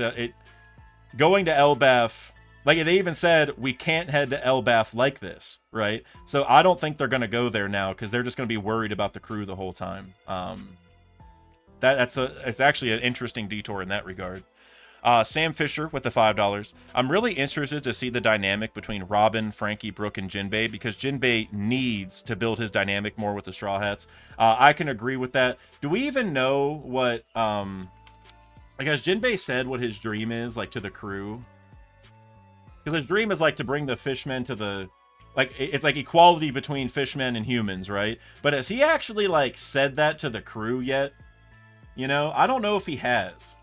going to Elbaf. Like, they even said, we can't head to Elbaf like this, right? So I don't think they're going to go there now, because they're just going to be worried about the crew the whole time. It's actually an interesting detour in that regard. Sam Fisher with the $5. I'm really interested to see the dynamic between Robin, Frankie, Brooke, and Jinbei, because Jinbei needs to build his dynamic more with the Straw Hats. I can agree with that. Do we even know what... I guess Jinbei said what his dream is, like, to the crew. Because his dream is, like, to bring the fishmen to the... Like, it's like equality between fishmen and humans, right? But has he actually, like, said that to the crew yet? You know, I don't know if he has.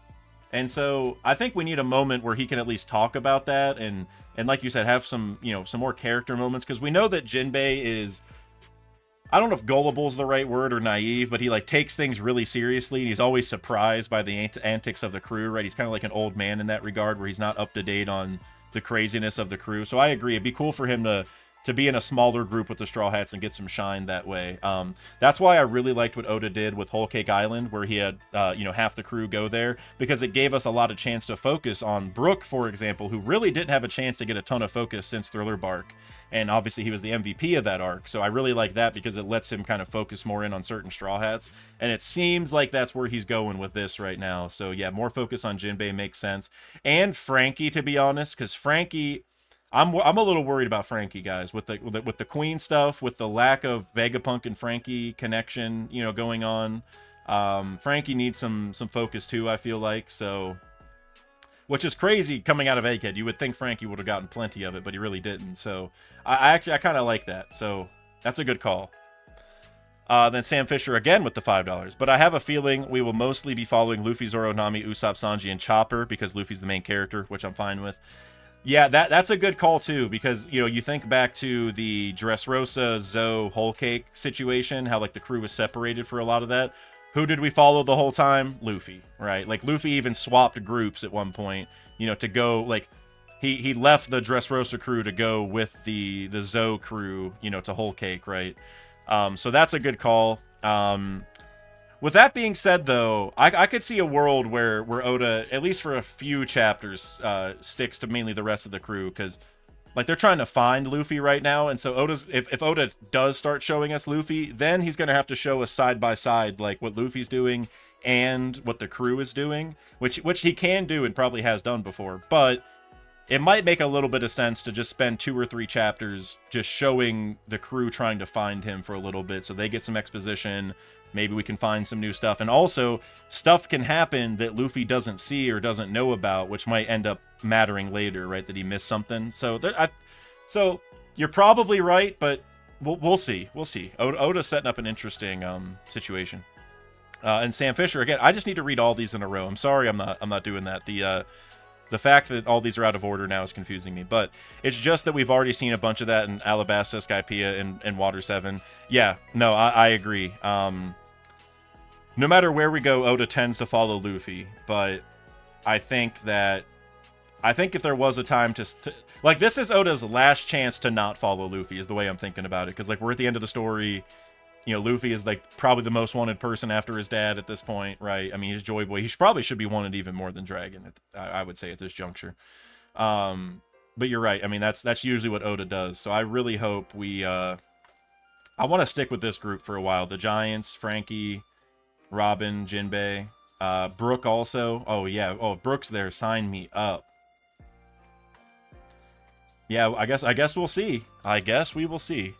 And so I think we need a moment where he can at least talk about that and like you said, have some, you know, some more character moments, because we know that Jinbei is, I don't know if gullible is the right word or naive, but he, like, takes things really seriously, and he's always surprised by the antics of the crew, right? He's kind of like an old man in that regard, where he's not up to date on the craziness of the crew. So I agree, it'd be cool for him to be in a smaller group with the Straw Hats and get some shine that way. That's why I really liked what Oda did with Whole Cake Island, where he had, you know, half the crew go there, because it gave us a lot of chance to focus on Brooke, for example, who really didn't have a chance to get a ton of focus since Thriller Bark. And obviously he was the MVP of that arc, so I really like that, because it lets him kind of focus more in on certain Straw Hats. And it seems like that's where he's going with this right now. So yeah, more focus on Jinbei makes sense. And Frankie, to be honest, because Frankie... I'm a little worried about Frankie, guys, with the Queen stuff, with the lack of Vegapunk and Frankie connection, you know, going on. Frankie needs some focus too, I feel like. So, which is crazy coming out of Egghead. You would think Frankie would have gotten plenty of it, but he really didn't. So I kind of like that. So that's a good call. Then Sam Fisher again with the $5. But I have a feeling we will mostly be following Luffy, Zoro, Nami, Usopp, Sanji, and Chopper, because Luffy's the main character, which I'm fine with. Yeah, that's a good call, too, because, you know, you think back to the Dressrosa, Zoe, Whole Cake situation, how, like, the crew was separated for a lot of that. Who did we follow the whole time? Luffy, right? Like, Luffy even swapped groups at one point, you know, to go, like, he left the Dressrosa crew to go with the Zoe crew, you know, to Whole Cake, right? So that's a good call. With that being said, though, I could see a world where Oda, at least for a few chapters, sticks to mainly the rest of the crew, because, like, they're trying to find Luffy right now, and so if Oda does start showing us Luffy, then he's going to have to show us side by side, like, what Luffy's doing and what the crew is doing, which he can do and probably has done before, but it might make a little bit of sense to just spend 2 or 3 chapters just showing the crew trying to find him for a little bit so they get some exposition. Maybe we can find some new stuff. And also, stuff can happen that Luffy doesn't see or doesn't know about, which might end up mattering later, right? That he missed something. So, so you're probably right, but we'll see. We'll see. Oda's setting up an interesting situation. And Sam Fisher, again, I just need to read all these in a row. I'm sorry I'm not doing that. The fact that all these are out of order now is confusing me, but it's just that we've already seen a bunch of that in Alabasta, Skypiea, and Water 7. Yeah, no, I agree. No matter where we go, Oda tends to follow Luffy, but I think if there was a time to like, this is Oda's last chance to not follow Luffy, is the way I'm thinking about it, because like we're at the end of the story. You know, Luffy is like probably the most wanted person after his dad at this point, right? I mean, he's Joy Boy. He probably should be wanted even more than Dragon, I would say, at this juncture. But you're right. I mean, that's usually what Oda does. So I really hope we. I want to stick with this group for a while. The Giants, Frankie, Robin, Jinbei, Brook also. Oh yeah. Oh, Brook's there. Sign me up. Yeah, I guess we'll see. I guess we will see.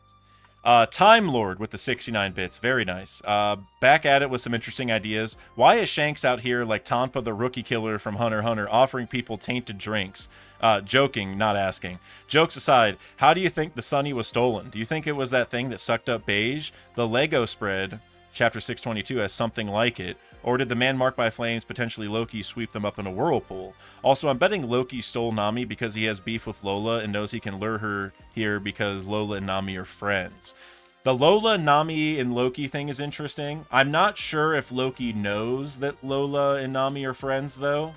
Time Lord with the 69 bits. Very nice. Back at it with some interesting ideas. Why is Shanks out here like Tompa the rookie killer from Hunter x Hunter offering people tainted drinks? Joking, not asking. Jokes aside, how do you think the Sunny was stolen? Do you think it was that thing that sucked up Beige? The Lego spread, chapter 622, has something like it. Or did the man marked by flames, potentially Loki, sweep them up in a whirlpool? Also, I'm betting Loki stole Nami because he has beef with Lola and knows he can lure her here because Lola and Nami are friends. The Lola, Nami, and Loki thing is interesting. I'm not sure if Loki knows that Lola and Nami are friends, though.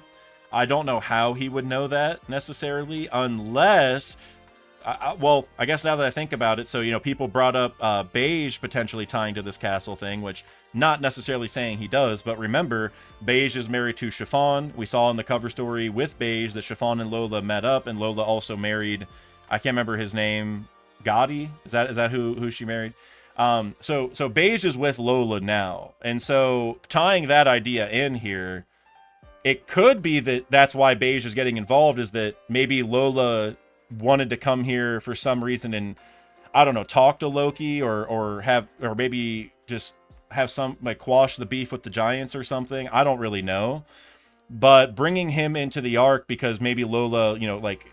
I don't know how he would know that, necessarily, unless... well, I guess now that I think about it, so, you know, people brought up Beige potentially tying to this castle thing, which not necessarily saying he does, but remember, Beige is married to Chiffon. We saw in the cover story with Beige that Chiffon and Lola met up, and Lola also married, I can't remember his name, Gotti? Is that who she married? So Beige is with Lola now, and so tying that idea in here, it could be that that's why Beige is getting involved, is that maybe Lola wanted to come here for some reason and, I don't know, talk to Loki or maybe just have some, like, quash the beef with the Giants or something. I don't really know. But bringing him into the arc because maybe Lola, you know, like,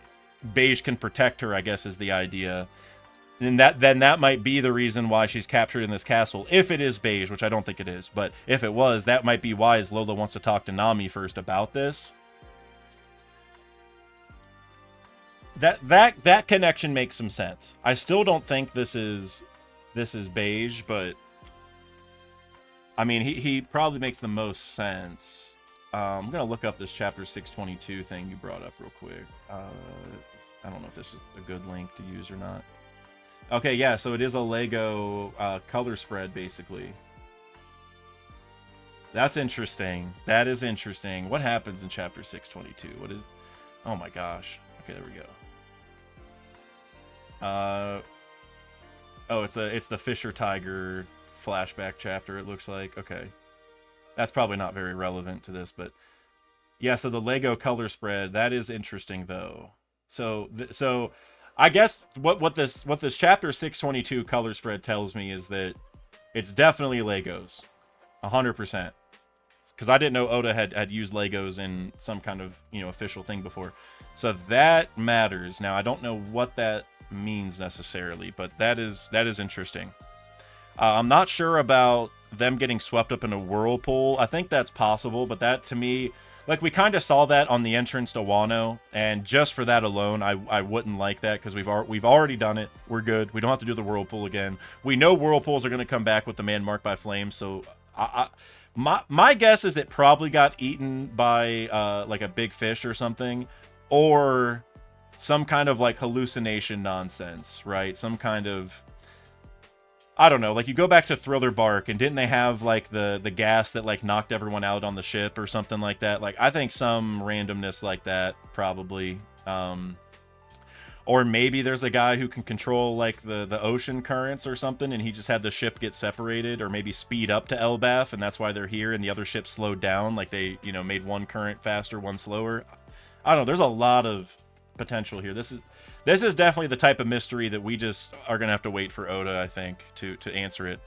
Beige can protect her, I guess, is the idea. And then that might be the reason why she's captured in this castle. If it is Beige, which I don't think it is. But if it was, that might be why Lola wants to talk to Nami first about this. That connection makes some sense. I still don't think this is Beige, but I mean he probably makes the most sense. I'm gonna look up this chapter 622 thing you brought up real quick. I don't know if this is a good link to use or not. Okay, yeah, so it is a Lego color spread basically. That's interesting. That is interesting. What happens in chapter 622? What is? Oh my gosh. Okay, there we go. Oh, it's the Fisher Tiger flashback chapter, it looks like. Okay. That's probably not very relevant to this, but yeah, so the Lego color spread, that is interesting though. So I guess what this chapter 622 color spread tells me is that it's definitely Legos. 100%. Because I didn't know Oda had used Legos in some kind of, you know, official thing before. So that matters. Now, I don't know what that means necessarily, but that is interesting. I'm not sure about them getting swept up in a whirlpool. I think that's possible, but that, to me, like, we kind of saw that on the entrance to Wano, and just for that alone, I wouldn't like that, because we've already done it. We're good. We don't have to do the whirlpool again. We know whirlpools are going to come back with the man marked by flames, so my guess is it probably got eaten by like a big fish or something, or some kind of like hallucination nonsense, right? Some kind of, I don't know, like you go back to Thriller Bark, and didn't they have like the gas that like knocked everyone out on the ship or something like that? Like, I think some randomness like that probably. Or maybe there's a guy who can control like the ocean currents or something, and he just had the ship get separated, or maybe speed up to Elbaf, and that's why they're here, and the other ship slowed down, like they, you know, made one current faster, one slower. I don't know. There's a lot of potential here. This is definitely the type of mystery that we just are gonna have to wait for Oda, I think, to answer it.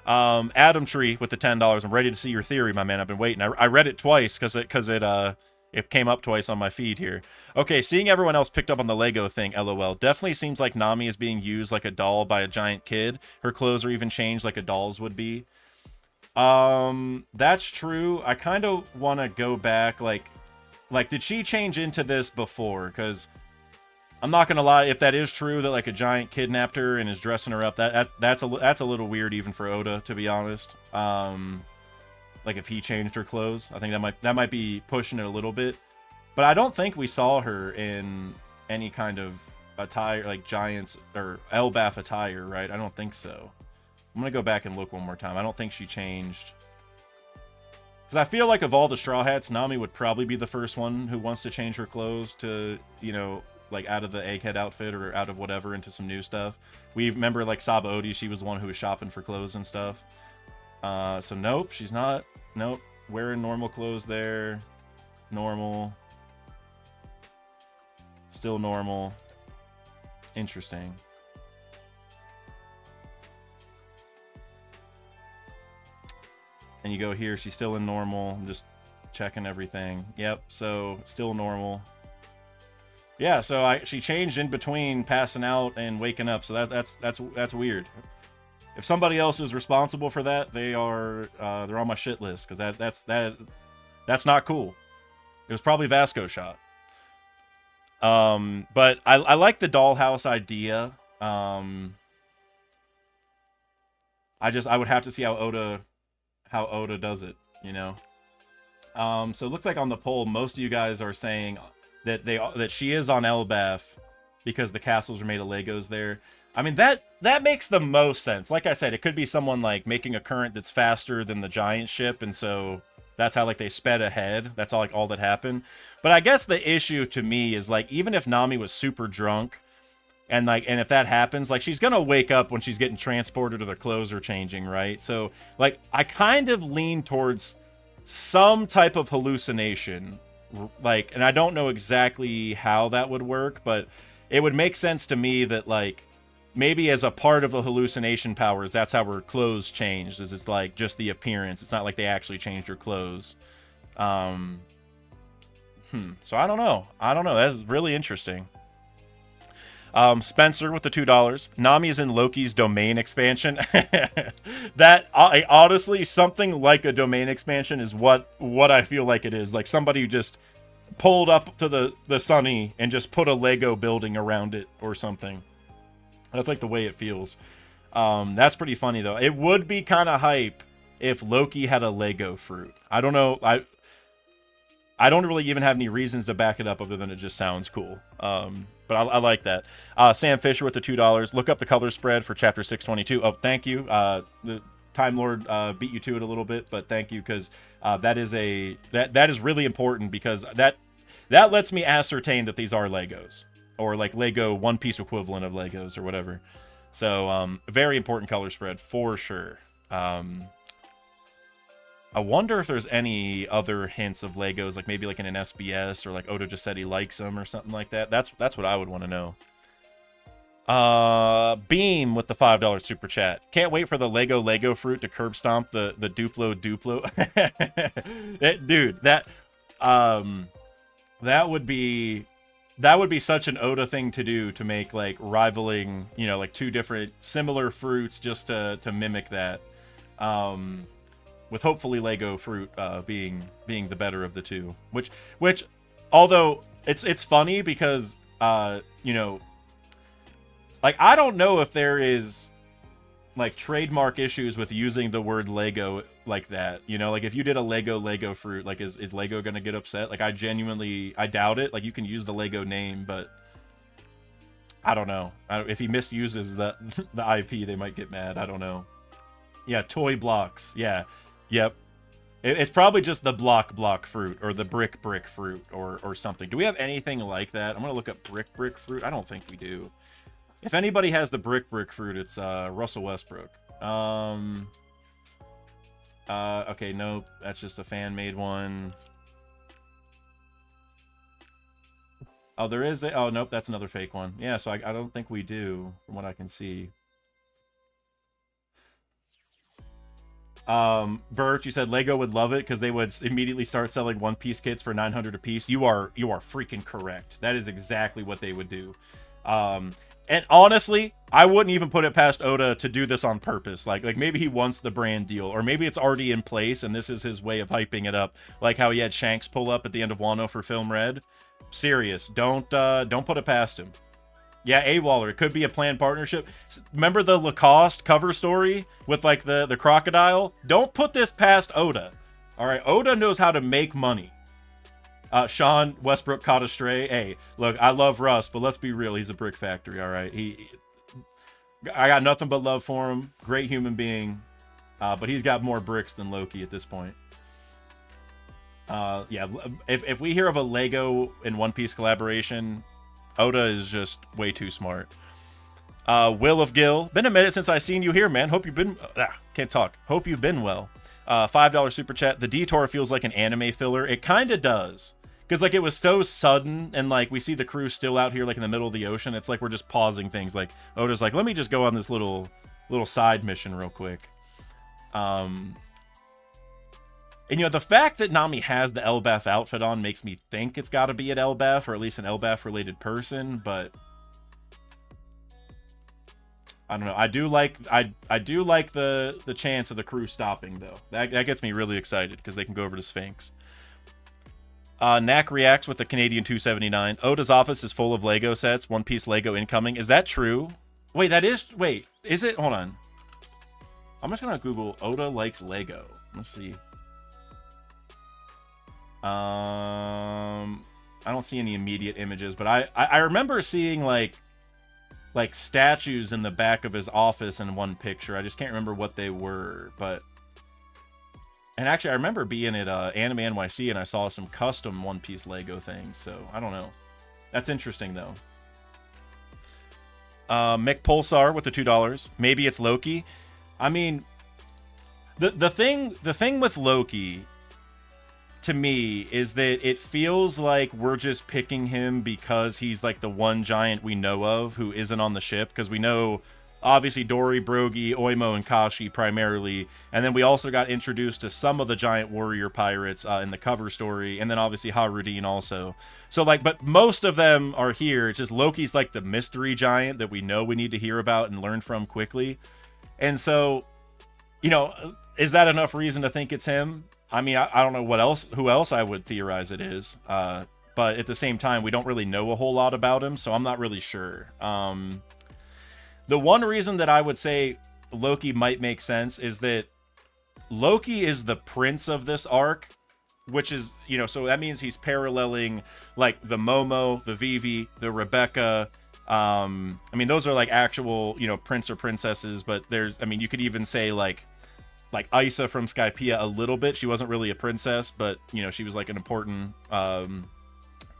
Adam Tree with the $10. I'm ready to see your theory, my man. I've been waiting. I read it twice because it came up twice on my feed here. Okay, seeing everyone else picked up on the Lego thing, LOL. Definitely seems like Nami is being used like a doll by a giant kid. Her clothes are even changed like a doll's would be. That's true. I kind of want to go back, like, did she change into this before? Because I'm not gonna lie, if that is true, that like a giant kidnapped her and is dressing her up, that's a little weird even for Oda, to be honest. Like if he changed her clothes, I think that might be pushing it a little bit. But I don't think we saw her in any kind of attire, like Giants or Elbaf attire, right? I don't think so. I'm gonna go back and look one more time. I don't think she changed. Because I feel like of all the Straw Hats, Nami would probably be the first one who wants to change her clothes to, you know, like out of the Egghead outfit or out of whatever into some new stuff. We remember like Saba Odi, she was the one who was shopping for clothes and stuff. So nope, she's not. Nope, wearing normal clothes there. Normal. Still normal. Interesting. And you go here, she's still in normal. I'm just checking everything. Yep, so still normal. Yeah, so she changed in between passing out and waking up, so that's weird. If somebody else is responsible for that, they're on my shit list, because that's not cool. It was probably Vasco shot. But I like the dollhouse idea. I would have to see how Oda does it, you know. So it looks like on the poll, most of you guys are saying that she is on Elbaf because the castles are made of Legos there. I mean, that makes the most sense. Like I said, it could be someone like making a current that's faster than the giant ship, and so that's how like they sped ahead. That's all that happened. But I guess the issue to me is like, even if Nami was super drunk and if that happens, like she's gonna wake up when she's getting transported or their clothes are changing, right? So like I kind of lean towards some type of hallucination, like, and I don't know exactly how that would work, but it would make sense to me that like maybe as a part of the hallucination powers, that's how her clothes changed, is it's like just the appearance. It's not like they actually changed her clothes. So I don't know. That's really interesting. Spencer with the $2. Nami is in Loki's domain expansion. That honestly, something like a domain expansion is what I feel like it is. Like somebody just pulled up to the Sunny and just put a Lego building around it or something. That's like the way it feels. That's pretty funny though. It would be kind of hype if Loki had a Lego fruit. I don't know. I don't really even have any reasons to back it up other than it just sounds cool. But I like that. Sam Fisher with the $2. Look up the color spread for chapter 622. Oh, thank you. The Time Lord beat you to it a little bit, but thank you, because that is really important, because that lets me ascertain that these are Legos, or like Lego One Piece equivalent of Legos or whatever. So very important color spread for sure. I wonder if there's any other hints of Legos, like maybe like in an SBS, or like Oda just said he likes them or something like that. That's what I would want to know. Beam with the $5 super chat. Can't wait for the Lego fruit to curb stomp the Duplo. Dude, that would be such an Oda thing to do, to make like rivaling, you know, like two different similar fruits just to mimic that. With hopefully Lego fruit being the better of the two, which although it's funny because you know, like I don't know if there is like trademark issues with using the word Lego like that, you know, like if you did a Lego fruit, like is Lego gonna get upset? Like I doubt it. Like you can use the Lego name, but I don't know. If he misuses the IP, they might get mad. I don't know. Yeah, toy blocks. Yeah. Yep. It's probably just the block fruit, or the brick fruit, or something. Do we have anything like that? I'm gonna look up brick fruit. I don't think we do. If anybody has the brick fruit, it's Russell Westbrook. Okay, nope. That's just a fan-made one. Oh, there is a... Oh, nope, that's another fake one. Yeah, so I don't think we do, from what I can see. Birch, you said Lego would love it because they would immediately start selling one-piece kits for 900 a piece. You are freaking correct. That is exactly what they would do. And honestly, I wouldn't even put it past Oda to do this on purpose. Like maybe he wants the brand deal, or maybe it's already in place and this is his way of hyping it up. Like how he had Shanks pull up at the end of Wano for Film Red. Serious, don't put it past him. Yeah, AWOLer. It could be a planned partnership. Remember the Lacoste cover story with like the crocodile? Don't put this past Oda. All right, Oda knows how to make money. Sean Westbrook caught a stray. Hey, look, I love Russ, but let's be real. He's a brick factory. All right, I got nothing but love for him. Great human being, but he's got more bricks than Loki at this point. Yeah, if we hear of a Lego and One Piece collaboration, Oda is just way too smart. Will of Gil, been a minute since I seen you here, man. Hope you've been... can't talk. Hope you've been well. $5 super chat. The detour feels like an anime filler. It kind of does. Because, like, it was so sudden, and, like, we see the crew still out here, like, in the middle of the ocean. It's like we're just pausing things. Like, Oda's like, let me just go on this little side mission real quick. And, you know, the fact that Nami has the Elbaf outfit on makes me think it's got to be an Elbaf, or at least an Elbaf-related person, but... I don't know. I do like the chance of the crew stopping, though. That gets me really excited, because they can go over to Sphinx. Knack reacts with the Canadian 279. Oda's office is full of Lego sets. One Piece Lego incoming. Is that true? Wait, wait, is it? Hold on. I'm just going to Google Oda likes Lego. Let's see. I don't see any immediate images, but I remember seeing like statues in the back of his office in one picture. I just can't remember what they were, but... And actually, I remember being at Anime NYC and I saw some custom One Piece Lego things, so I don't know. That's interesting, though. Mick Pulsar with the $2. Maybe it's Loki. I mean, the thing with Loki, to me, is that it feels like we're just picking him because he's like the one giant we know of who isn't on the ship, because we know obviously Dory, Brogy, Oimo, and Kashi primarily, and then we also got introduced to some of the giant warrior pirates in the cover story, and then obviously Harudin also. So like, but most of them are here. It's just Loki's like the mystery giant that we know we need to hear about and learn from quickly. And so, you know, is that enough reason to think it's him? I mean, I don't know who else I would theorize it is. But at the same time, we don't really know a whole lot about him, so I'm not really sure. The one reason that I would say Loki might make sense is that Loki is the prince of this arc, which is, you know, so that means he's paralleling like the Momo, the Vivi, the Rebecca. I mean, those are like actual, you know, prince or princesses, but there's, I mean, you could even say like Isa from Skypiea a little bit. She wasn't really a princess, but, you know, she was like an important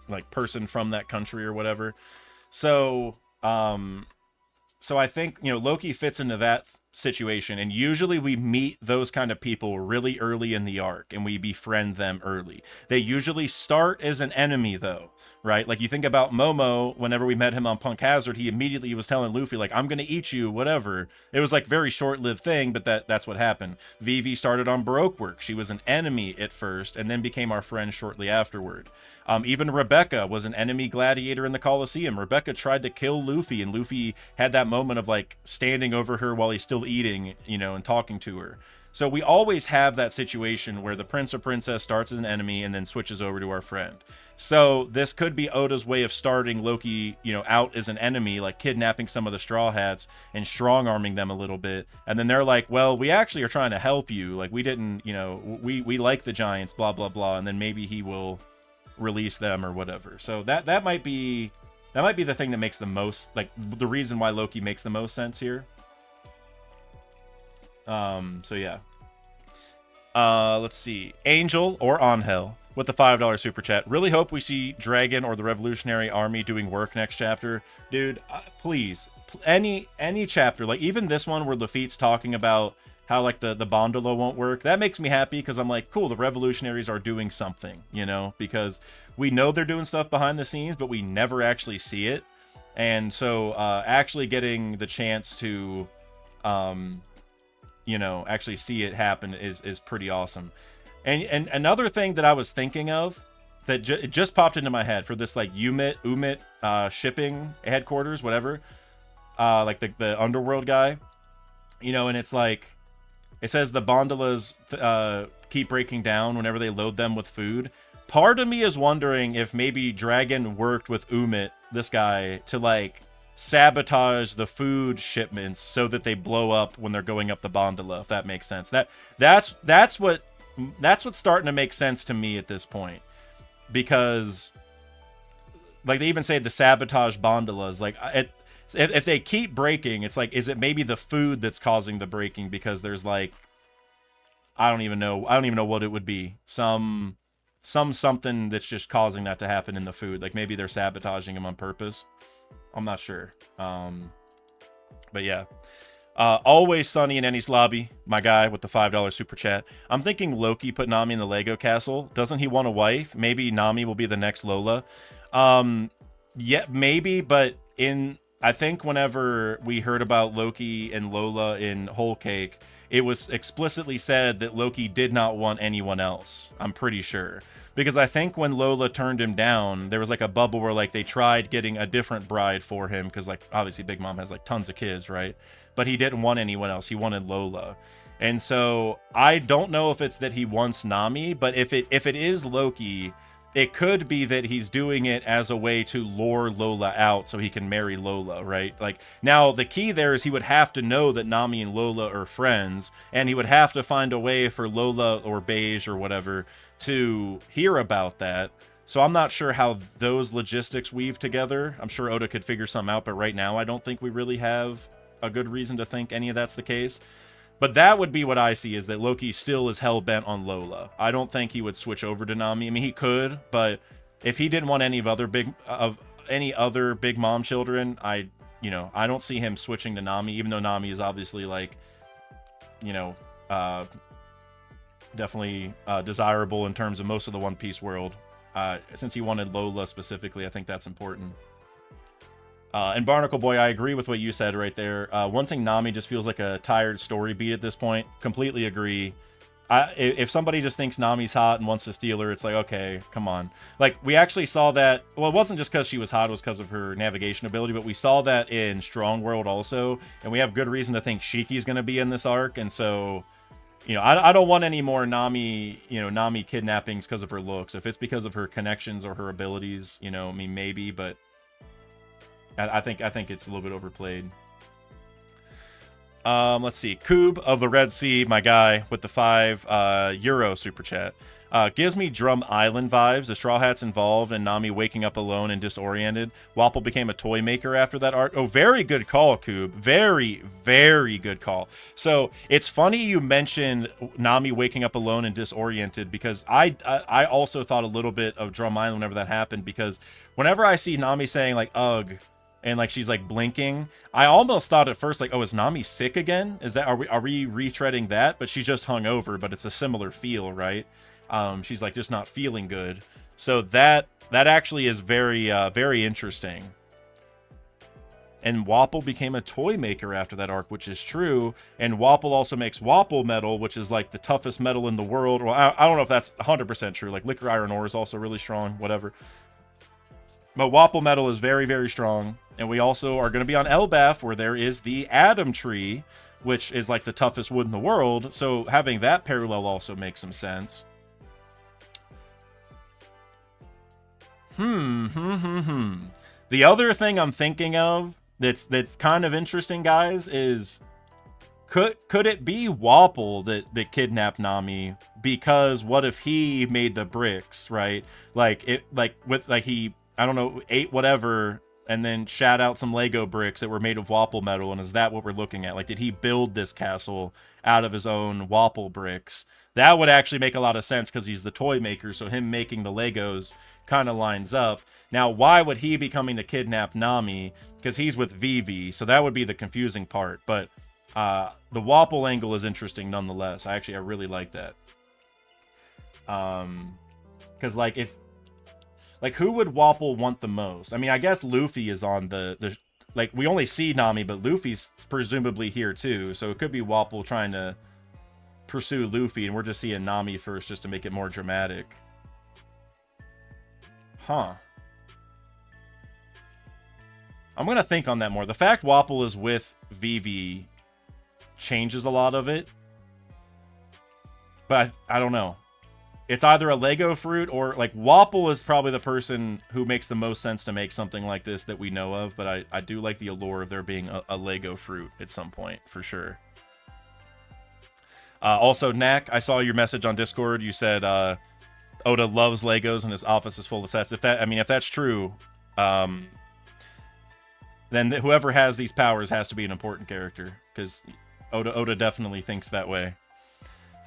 like person from that country or whatever. So so I think, you know, Loki fits into that situation, and usually we meet those kind of people really early in the arc and we befriend them early. They usually start as an enemy, though, right? Like, you think about Momo, whenever we met him on Punk Hazard, he immediately was telling Luffy, like, I'm gonna eat you, whatever. It was like very short-lived thing, but that's what happened. Vivi started on Baroque work. She was an enemy at first and then became our friend shortly afterward. Even Rebecca was an enemy gladiator in the Colosseum. Rebecca tried to kill Luffy, and Luffy had that moment of like standing over her while he's still eating, you know, and talking to her. So we always have that situation where the prince or princess starts as an enemy and then switches over to our friend. So this could be Oda's way of starting Loki, you know, out as an enemy, like kidnapping some of the Straw Hats and strong-arming them a little bit. And then they're like, well, we actually are trying to help you. Like, we didn't, you know, we like the giants, blah, blah, blah. And then maybe he will release them or whatever. So that might be the thing that makes the most, like, the reason why Loki makes the most sense here. So yeah. Let's see. Angel or Angel with the $5 super chat. Really hope we see Dragon or the Revolutionary Army doing work next chapter. Dude, please. Any chapter, like even this one where Lafitte's talking about how like the gondola won't work. That makes me happy because I'm like, cool, the revolutionaries are doing something, you know, because we know they're doing stuff behind the scenes, but we never actually see it. And so actually getting the chance to, you know, actually see it happen is pretty awesome. And another thing that I was thinking of that it just popped into my head for this like Umit shipping headquarters, whatever, like the underworld guy, you know, and it's like, it says the gondolas keep breaking down whenever they load them with food. Part of me is wondering if maybe Dragon worked with Umit, this guy, to like sabotage the food shipments so that they blow up when they're going up the gondola, if that makes sense. That's what's starting to make sense to me at this point. Because like they even say the sabotage gondolas, like if they keep breaking, it's like, is it maybe the food that's causing the breaking? Because there's like, I don't even know what it would be. Something that's just causing that to happen in the food. Like maybe they're sabotaging them on purpose. I'm not sure. But yeah. Always Sunny in Any's lobby, my guy with the $5 super chat. I'm thinking Loki put Nami in the Lego castle. Doesn't he want a wife? Maybe Nami will be the next Lola. Yeah, maybe, but I think whenever we heard about Loki and Lola in Whole Cake, it was explicitly said that Loki did not want anyone else. I'm pretty sure. Because I think when Lola turned him down, there was like a bubble where like they tried getting a different bride for him. Because like obviously Big Mom has like tons of kids, right? But he didn't want anyone else. He wanted Lola. And so I don't know if it's that he wants Nami, but if it is Loki, it could be that he's doing it as a way to lure Lola out so he can marry Lola, right? Like, now the key there is he would have to know that Nami and Lola are friends, and he would have to find a way for Lola or Beige or whatever to hear about that. So I'm not sure how those logistics weave together. I'm sure Oda could figure something out, but right now I don't think we really have a good reason to think any of that's the case. But that would be what I see, is that Loki still is hell-bent on Lola. I don't think he would switch over to Nami. I mean, he could, but if he didn't want any other Big Mom children, I don't see him switching to Nami, even though Nami is obviously, like, definitely desirable in terms of most of the One Piece world. Since he wanted Lola specifically, I think that's important. And Barnacle Boy, I agree with what you said right there. Wanting Nami just feels like a tired story beat at this point. Completely agree. If somebody just thinks Nami's hot and wants to steal her, it's like, okay, come on. Like, we actually saw that. Well, it wasn't just because she was hot, it was because of her navigation ability, but we saw that in Strong World also. And we have good reason to think Shiki's going to be in this arc. And so, I don't want any more Nami, Nami kidnappings because of her looks. If it's because of her connections or her abilities, I mean, maybe, but I think it's a little bit overplayed. Let's see. Koob of the Red Sea, my guy, with the €5 super chat. Gives me Drum Island vibes. The Straw Hats involved and Nami waking up alone and disoriented. Wapol became a toy maker after that arc. Oh, very good call, Koob. Very, very good call. So it's funny you mentioned Nami waking up alone and disoriented, because I also thought a little bit of Drum Island whenever that happened, because whenever I see Nami saying like ugh, and like she's like blinking, I almost thought at first like, oh, is Nami sick again? Are we retreading that? But she's just hungover, but it's a similar feel, right? She's like just not feeling good. So that actually is very very interesting. And Wapol became a toy maker after that arc, which is true. And Wapol also makes Wapol metal, which is like the toughest metal in the world. Well, I don't know if that's 100% true. Like Liquor Iron Ore is also really strong, whatever. But Wapol metal is very, very strong. And we also are going to be on Elbaf, where there is the Adam Tree, which is like the toughest wood in the world. So having that parallel also makes some sense. The other thing I'm thinking of that's kind of interesting, guys, is could it be Wapol that kidnapped Nami? Because what if he made the bricks, right? He, I don't know, ate whatever and then shat out some Lego bricks that were made of Wapol metal, and is that what we're looking at? Like, did he build this castle out of his own Wapol bricks? That would actually make a lot of sense, because he's the toy maker, so him making the Legos kind of lines up. Now, why would he be coming to kidnap Nami? Because he's with Vivi, so that would be the confusing part. But The Wapple angle is interesting nonetheless. I really like that. Because like who would Wapple want the most? I mean, I guess Luffy is on the like, we only see Nami, but Luffy's presumably here too, so it could be Wapple trying to pursue Luffy, and we're just seeing Nami first just to make it more dramatic. Huh. I'm gonna think on that more. The fact Wapple is with Vivi changes a lot of it, but I don't know. It's either a Lego fruit or, like, Wapple is probably the person who makes the most sense to make something like this that we know of, but I do like the allure of there being a Lego fruit at some point, for sure. Also, Knack, I saw your message on Discord. You said Oda loves Legos and his office is full of sets. If that's true, then whoever has these powers has to be an important character, because Oda definitely thinks that way.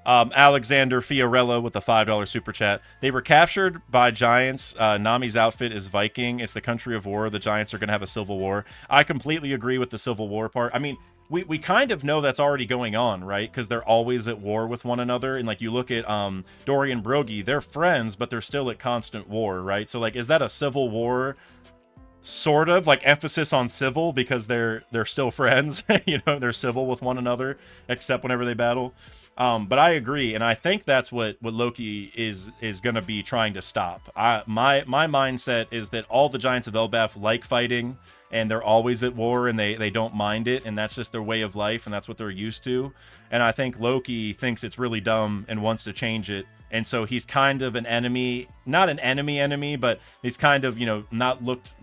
Alexander Fiorello with the $5 super chat. They were captured by giants. Nami's outfit is Viking. It's the country of war. The giants are going to have a civil war. I completely agree with the civil war part. I mean, we kind of know that's already going on, right? Because they're always at war with one another. And like, you look at Dory and Brogy, they're friends, but they're still at constant war, right? So like, is that a civil war? Sort of, like, emphasis on civil, because they're still friends. You know, they're civil with one another, except whenever they battle. But I agree, and I think that's what Loki is going to be trying to stop. My mindset is that all the giants of Elbaf like fighting, and they're always at war, and they don't mind it, and that's just their way of life, and that's what they're used to. And I think Loki thinks it's really dumb and wants to change it, and so he's kind of an enemy, not an enemy, but he's kind of, you know, not looked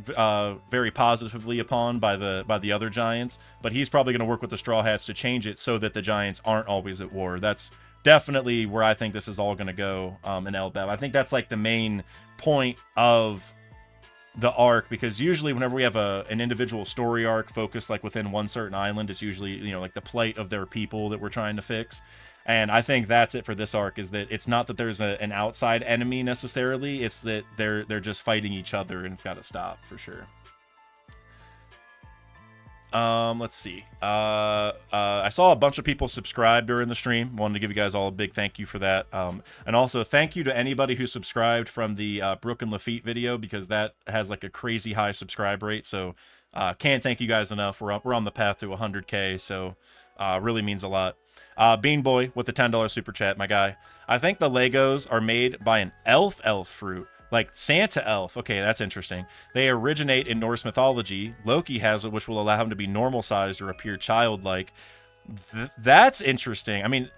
very positively upon by the other giants. But he's probably going to work with the Straw Hats to change it so that the giants aren't always at war. That's definitely where I think this is all going to go in Elbaf. I think that's like the main point of the arc, because usually whenever we have an individual story arc focused like within one certain island, it's usually, you know, like the plight of their people that we're trying to fix. And I think that's it for this arc, is that it's not that there's an outside enemy necessarily, it's that they're just fighting each other, and it's got to stop for sure. Let's see. I saw a bunch of people subscribe during the stream. Wanted to give you guys all a big thank you for that. And also thank you to anybody who subscribed from the Brooke and Lafitte video, because that has like a crazy high subscribe rate. So can't thank you guys enough. We're on the path to 100K, so really means a lot. Bean Boy with the $10 super chat, my guy. I think the Legos are made by an elf fruit. Like Santa elf. Okay, that's interesting. They originate in Norse mythology. Loki has it, which will allow him to be normal-sized or appear childlike. That's interesting. I mean,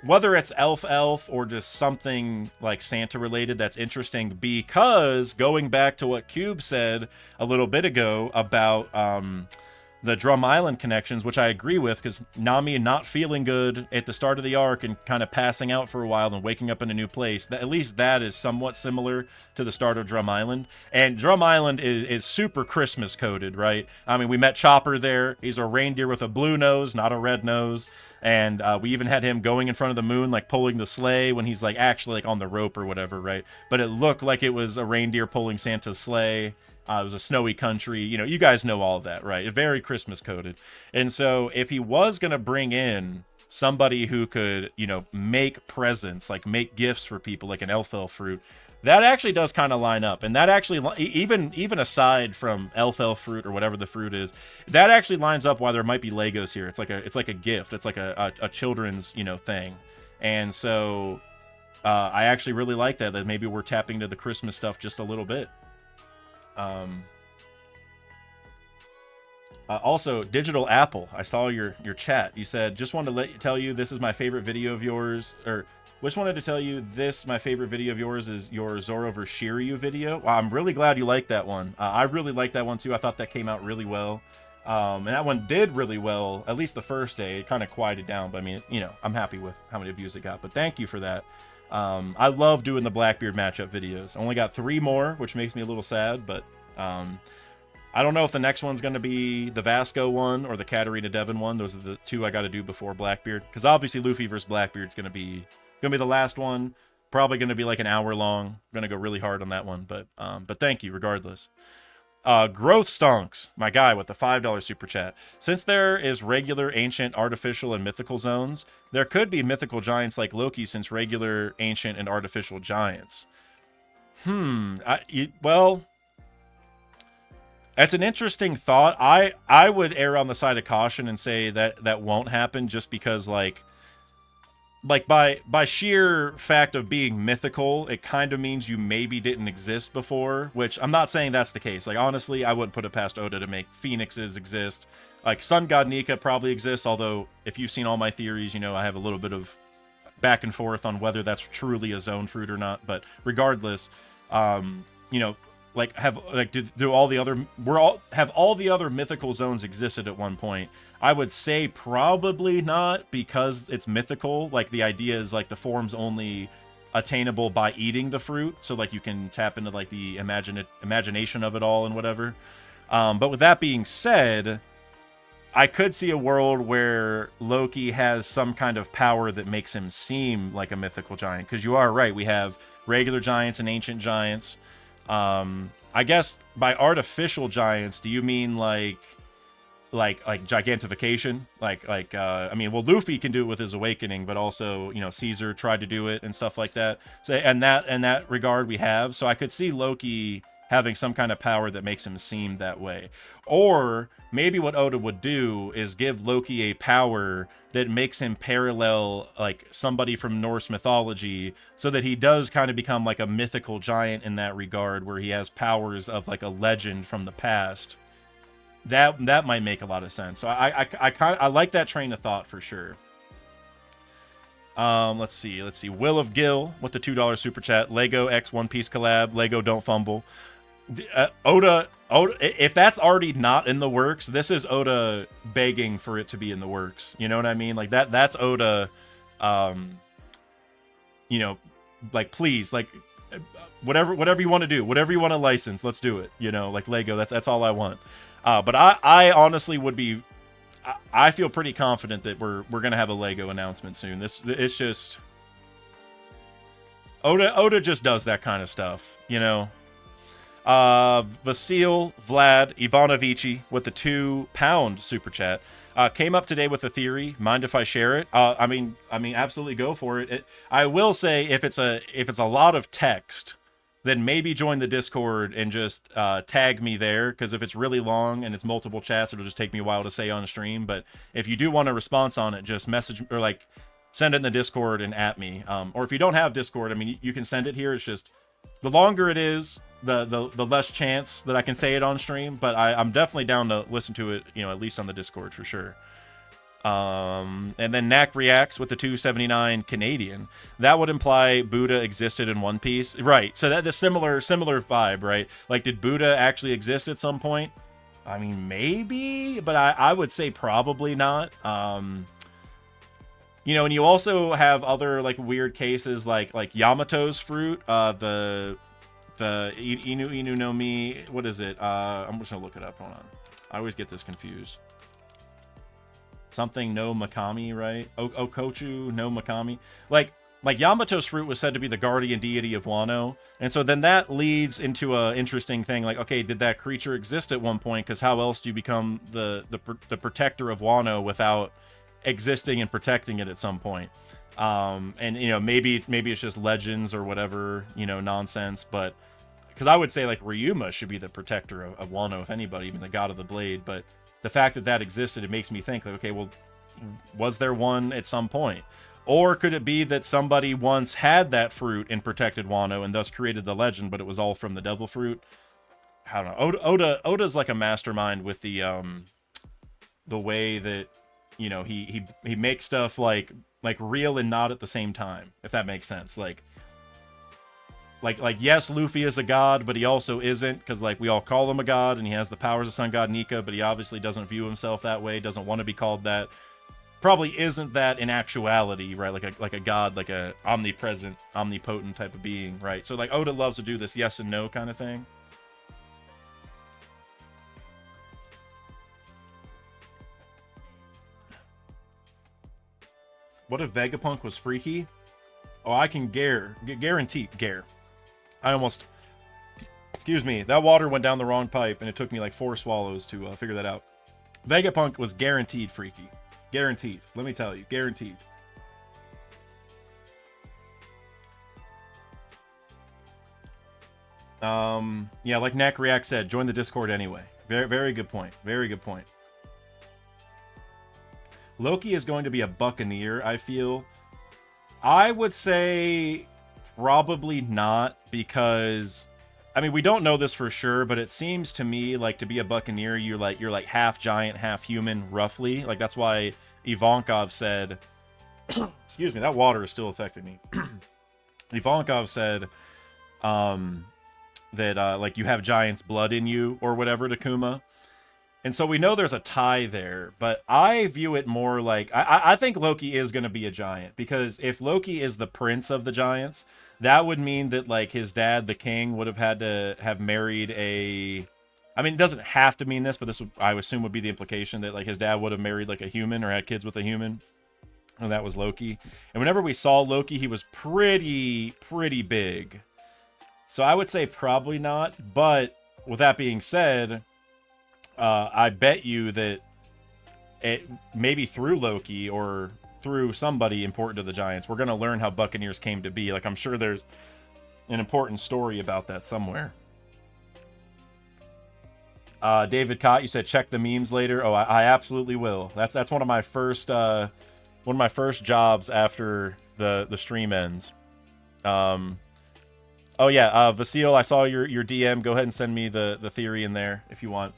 whether it's elf or just something like Santa-related, that's interesting, because going back to what Cube said a little bit ago about the Drum Island connections, which I agree with, because Nami not feeling good at the start of the arc and kind of passing out for a while and waking up in a new place, at least that is somewhat similar to the start of Drum Island. And Drum Island is super Christmas coded, right? I mean, we met Chopper there. He's a reindeer with a blue nose, not a red nose. And we even had him going in front of the moon, like pulling the sleigh when he's like actually like on the rope or whatever, right? But it looked like it was a reindeer pulling Santa's sleigh. It was a snowy country. You know, you guys know all of that, right? Very Christmas coded. And so if he was going to bring in somebody who could, you know, make presents, like make gifts for people, like an elf fruit, that actually does kind of line up. And that actually, even aside from elf fruit or whatever the fruit is, that actually lines up why there might be Legos here. It's like a gift. It's like a children's, you know, thing. And so I actually really like that maybe we're tapping into the Christmas stuff just a little bit. Also, Digital Apple, I saw your chat. You said, just wanted to tell you this is my favorite video of yours, or just wanted to tell you this, my favorite video of yours is your Zoro vs. Shiryu video. Wow, I'm really glad you liked that one. I really liked that one too. I thought that came out really well. And that one did really well, at least the first day. It kind of quieted down, but I mean, you know, I'm happy with how many views it got, but thank you for that. I love doing the Blackbeard matchup videos. I only got 3 more, which makes me a little sad, but I don't know if the next one's going to be the Vasco one or the Katarina Devon one. Those are the 2 I got to do before Blackbeard, because obviously Luffy versus Blackbeard is going to be the last one. Probably going to be like an hour long. I'm going to go really hard on that one, but thank you regardless. Growth Stonks, my guy with the $5 super chat. Since there is regular, ancient, artificial, and mythical zones, there could be mythical giants like Loki since regular, ancient, and artificial giants. Well, that's an interesting thought. I would err on the side of caution and say that that won't happen just because like by sheer fact of being mythical, it kind of means you maybe didn't exist before, which I'm not saying that's the case. Like, honestly, I wouldn't put it past Oda to make phoenixes exist. Like, Sun God Nika probably exists, although if you've seen all my theories, you know I have a little bit of back and forth on whether that's truly a zone fruit or not. But regardless, you know, like do all the other have all the other mythical zones existed at one point? I would say probably not, because it's mythical. Like, the idea is like the form's only attainable by eating the fruit, so like you can tap into like the imagination of it all and whatever. But with that being said, I could see a world where Loki has some kind of power that makes him seem like a mythical giant, because you are right, we have regular giants and ancient giants. I guess by artificial giants, do you mean like gigantification? I mean, well, Luffy can do it with his awakening, but also, you know, Caesar tried to do it and stuff like that. So, and that regard we have. So I could see Loki having some kind of power that makes him seem that way. Or maybe what Oda would do is give Loki a power that makes him parallel like somebody from Norse mythology, so that he does kind of become like a mythical giant in that regard, where he has powers of like a legend from the past. That might make a lot of sense. So I like that train of thought for sure. Let's see. Will of Gil with the $2 super chat. Lego X One Piece collab. Lego don't fumble. Oda, if that's already not in the works, this is Oda begging for it to be in the works. You know what I mean? Like that's Oda, you know, like, please, like, whatever you want to do, whatever you want to license, let's do it. You know, like Lego, that's all I want. But I honestly would be, I feel pretty confident that we're gonna have a Lego announcement soon. It's just Oda just does that kind of stuff, you know. Vasil Vlad Ivanovici with the £2 super chat came up today with a theory. Mind if I share it? I mean, absolutely, go for it. I will say, if it's a lot of text, then maybe join the Discord and just tag me there, because if it's really long and it's multiple chats, it'll just take me a while to say on stream. But if you do want a response on it, just message or like send it in the Discord and at me. Or if you don't have Discord, I mean, you can send it here. It's just the longer it is, the less chance that I can say it on stream. But I'm definitely down to listen to it, you know, at least on the Discord for sure. And then Knack reacts with the 279 Canadian. That would imply Buddha existed in One Piece, right? So that's a similar vibe, right? Like, did Buddha actually exist at some point? I mean, maybe, but I would say probably not. You know, and you also have other like weird cases, like Yamato's fruit, the Inu no Mi. What is it? I'm just gonna look it up. Hold on. I always get this confused. Something no Makami, right? Okochu no Makami. Like Yamato's fruit was said to be the guardian deity of Wano, and so then that leads into a interesting thing. Like, okay, did that creature exist at one point? Because how else do you become the protector of Wano without existing and protecting it at some point? And you know, maybe it's just legends or whatever, you know, nonsense. But because I would say like Ryuma should be the protector of Wano, if anybody, even the god of the blade. But the fact that existed, it makes me think, like, okay, well, was there one at some point? Or could it be that somebody once had that fruit and protected Wano and thus created the legend, but it was all from the devil fruit? I don't know. Oda's like a mastermind with the way that, you know, he makes stuff like real and not at the same time, if that makes sense. Like yes, Luffy is a god, but he also isn't, because like we all call him a god and he has the powers of Sun God Nika, but he obviously doesn't view himself that way, doesn't want to be called that. Probably isn't that in actuality, right? Like a god, like a omnipresent, omnipotent type of being, right? So like Oda loves to do this yes and no kind of thing. What if Vegapunk was freaky? Oh, I can guarantee. I almost Excuse me. That water went down the wrong pipe, and it took me like 4 swallows to figure that out. Vegapunk was guaranteed freaky. Guaranteed. Let me tell you. Guaranteed. Yeah, like Knack React said, join the Discord anyway. Very, very good point. Very good point. Loki is going to be a Buccaneer, I feel. I would say probably not, because I mean, we don't know this for sure, but it seems to me like to be a Buccaneer, you're like half giant, half human, roughly. Like that's why Ivankov said excuse me, that water is still affecting me. Ivankov said that like you have giant's blood in you or whatever to Kuma. And so we know there's a tie there, but I view it more like I think Loki is going to be a giant, because if Loki is the prince of the giants, that would mean that like his dad, the king, would have had to have married a. I mean, it doesn't have to mean this, but this would, I assume, would be the implication that like his dad would have married like a human or had kids with a human, and that was Loki. And whenever we saw Loki, he was pretty big. So I would say probably not. But with that being said, I bet you that it maybe through Loki or through somebody important to the Giants, we're going to learn how Buccaneers came to be. Like, I'm sure there's an important story about that somewhere. David Cott, you said check the memes later. Oh, I absolutely will. That's one of my first jobs after the stream ends. Oh yeah, Vasil, I saw your DM. Go ahead and send me the theory in there if you want.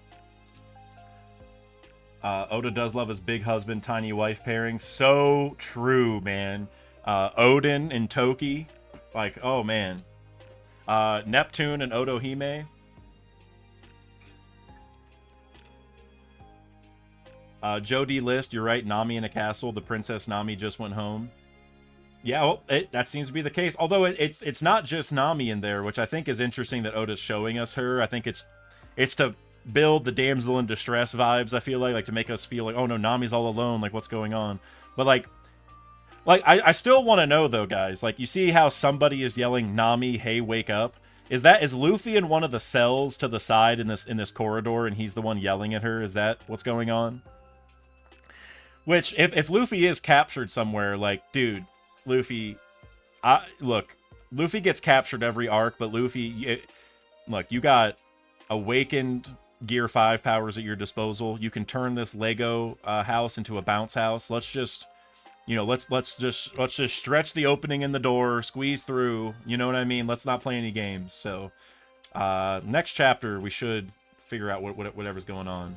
Oda does love his big husband, tiny wife pairing. So true, man. Odin and Toki. Like, oh, man. Neptune and Otohime. Joe D. List, you're right. Nami in a castle. The Princess Nami just went home. Yeah, well, that seems to be the case. Although it's not just Nami in there, which I think is interesting that Oda's showing us her. I think it's to build the damsel in distress vibes, I feel like to make us feel like, oh no, Nami's all alone, like what's going on. But like I still want to know though, guys, like you see how somebody is yelling, Nami, hey, wake up. Is Luffy in one of the cells to the side in this corridor and he's the one yelling at her? Is that what's going on? Which if Luffy is captured somewhere, like, dude, Luffy, look, Luffy gets captured every arc, but Luffy, look, you got awakened Gear 5 powers at your disposal. You can turn this Lego house into a bounce house. Let's just, let's just stretch the opening in the door, squeeze through. You know what I mean? Let's not play any games. So, next chapter we should figure out whatever's going on.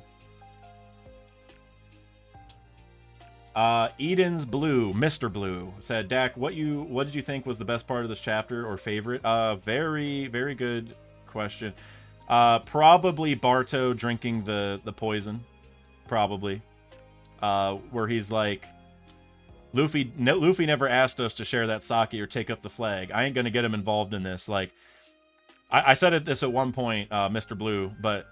Eden's Blue, Mr. Blue said, Dak, what did you think was the best part of this chapter or favorite? Very, very good question. Probably Barto drinking the poison. Probably. Where he's like, Luffy never asked us to share that sake or take up the flag. I ain't gonna get him involved in this. Like, I said this at one point, Mr. Blue, but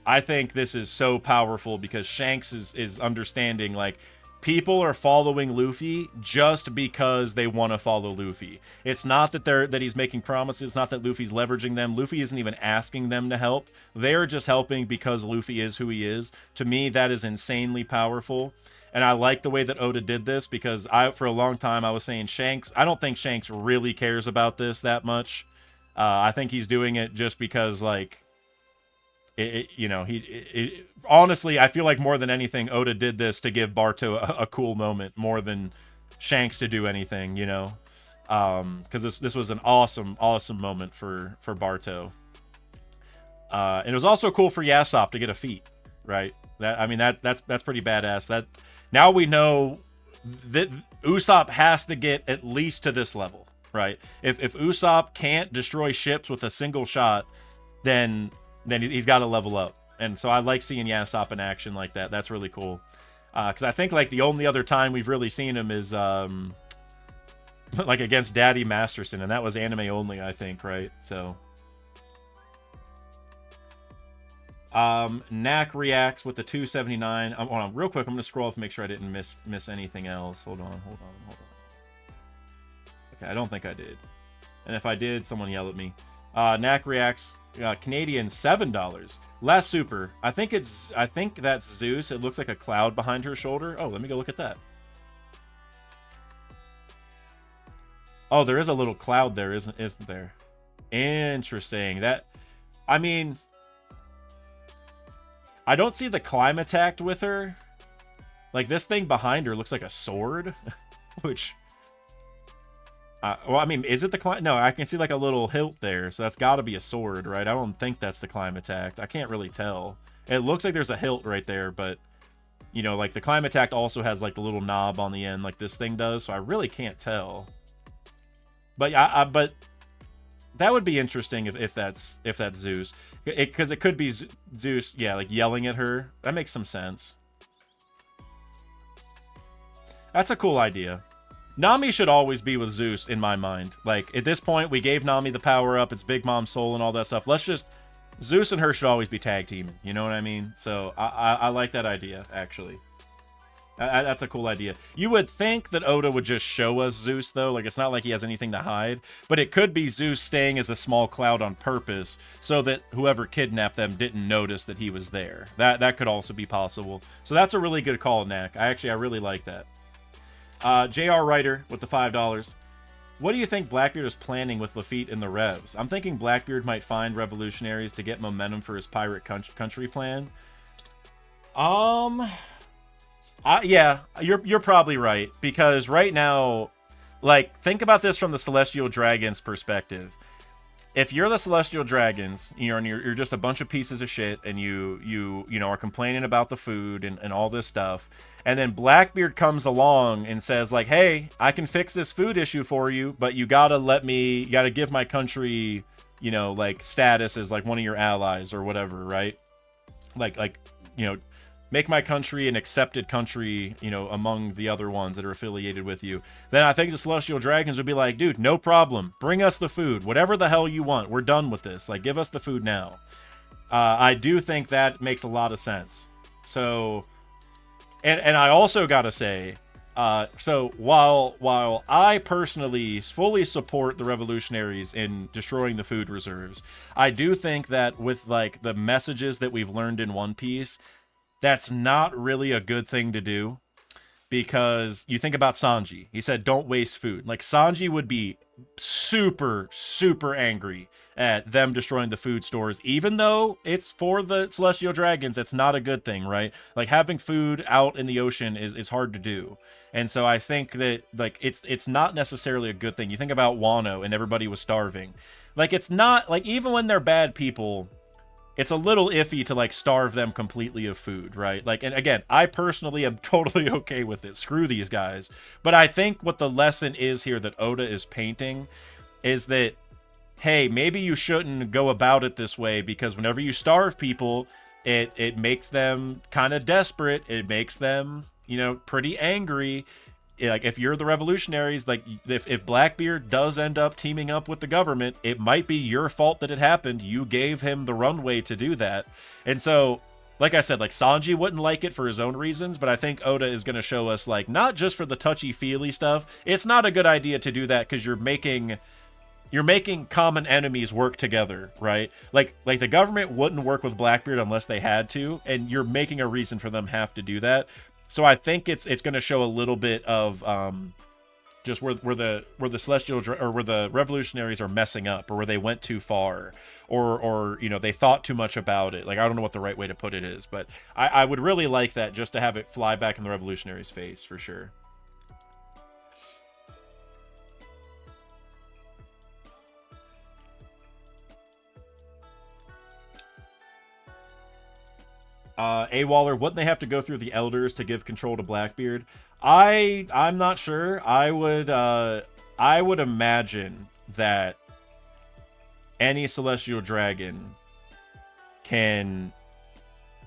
I think this is so powerful because Shanks is understanding, like, people are following Luffy just because they want to follow Luffy. It's not that he's making promises, it's not that Luffy's leveraging them. Luffy isn't even asking them to help. They're just helping because Luffy is who he is. To me, that is insanely powerful. And I like the way that Oda did this, because for a long time I was saying Shanks, I don't think Shanks really cares about this that much. I think he's doing it just because, like, honestly, I feel like more than anything, Oda did this to give Barto a cool moment more than Shanks to do anything, because this was an awesome moment for Barto. And it was also cool for Yasopp to get a feat, right? That's pretty badass. That now we know that Usopp has to get at least to this level, right? If Usopp can't destroy ships with a single shot, then he's got to level up. And so I like seeing Yasopp in action like that. That's really cool. Because I think, like, the only other time we've really seen him is, like, against Daddy Masterson. And that was anime only, I think, right? So. Knack reacts with the 279. Hold on, real quick. I'm going to scroll up and make sure I didn't miss anything else. Hold on. Okay, I don't think I did. And if I did, someone yell at me. Knack reacts Canadian $7. Last super. I think that's Zeus. It looks like a cloud behind her shoulder. Oh, let me go look at that. Oh, there is a little cloud there, isn't there? Interesting. That, I mean, I don't see the climate act with her. Like, this thing behind her looks like a sword, which, well, I mean, is it the climate? No, I can see like a little hilt there, so that's got to be a sword, right? I don't think that's the climate act. I can't really tell. It looks like there's a hilt right there, but, you know, like the climate act also has like the little knob on the end like this thing does, so I really can't tell. But yeah, but that would be interesting if that's Zeus, because it could be Zeus, yeah, like yelling at her. That makes some sense. That's a cool idea. Nami should always be with Zeus in my mind. Like, at this point, we gave Nami the power up. It's Big Mom Soul and all that stuff. Let's just, Zeus and her should always be tag teaming. You know what I mean? So I like that idea, actually. That's a cool idea. You would think that Oda would just show us Zeus, though. Like, it's not like he has anything to hide. But it could be Zeus staying as a small cloud on purpose so that whoever kidnapped them didn't notice that he was there. That could also be possible. So that's a really good call, Knack. I really like that. JR Ryder with the $5. What do you think Blackbeard is planning with Lafitte and the Revs? I'm thinking Blackbeard might find revolutionaries to get momentum for his pirate country plan. Yeah, you're probably right, because right now, like, think about this from the Celestial Dragons perspective. If you're the Celestial Dragons, you're just a bunch of pieces of shit, and you know are complaining about the food and all this stuff, and then Blackbeard comes along and says like, hey, I can fix this food issue for you, but you gotta give my country, you know, like status as like one of your allies or whatever, right? Like you know, make my country an accepted country, you know, among the other ones that are affiliated with you. Then I think the Celestial Dragons would be like, dude, no problem. Bring us the food. Whatever the hell you want. We're done with this. Like, give us the food now. I do think that makes a lot of sense. So, and I also gotta say, so while I personally fully support the revolutionaries in destroying the food reserves, I do think that with like the messages that we've learned in One Piece, that's not really a good thing to do, because you think about Sanji. He said, don't waste food. Like, Sanji would be super, super angry at them destroying the food stores, even though it's for the Celestial Dragons. It's not a good thing, right? Like, having food out in the ocean is hard to do. And so I think that, like, it's not necessarily a good thing. You think about Wano and everybody was starving. Like, it's not, like, even when they're bad people, it's a little iffy to like starve them completely of food, right? Like, and again, I personally am totally okay with it. Screw these guys. But I think what the lesson is here that Oda is painting is that, hey, maybe you shouldn't go about it this way, because whenever you starve people, it makes them kind of desperate. It makes them, you know, pretty angry. Like, if you're the revolutionaries, like, if Blackbeard does end up teaming up with the government, it might be your fault that it happened. You gave him the runway to do that. And so, like I said, like, Sanji wouldn't like it for his own reasons, but I think Oda is going to show us, like, not just for the touchy-feely stuff. It's not a good idea to do that, because you're making common enemies work together, right? Like the government wouldn't work with Blackbeard unless they had to, and you're making a reason for them have to do that. So I think it's going to show a little bit of just where the Celestial or where the revolutionaries are messing up, or where they went too far, or you know, they thought too much about it. Like, I don't know what the right way to put it is, but I would really like that, just to have it fly back in the revolutionaries' face for sure. A-Waller, wouldn't they have to go through the elders to give control to Blackbeard? I'm not sure. I would imagine that any Celestial Dragon can,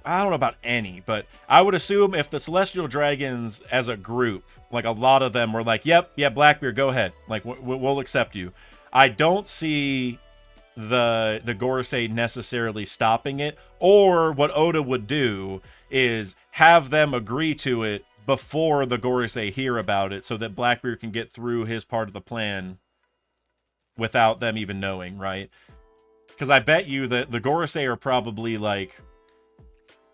I don't know about any, but I would assume if the Celestial Dragons as a group, like a lot of them were like, yep, yeah, Blackbeard, go ahead. Like, we'll accept you. I don't see the Gorosei necessarily stopping it, or what Oda would do is have them agree to it before the Gorosei hear about it, so that Blackbeard can get through his part of the plan without them even knowing, right? because I bet you that the Gorosei are probably like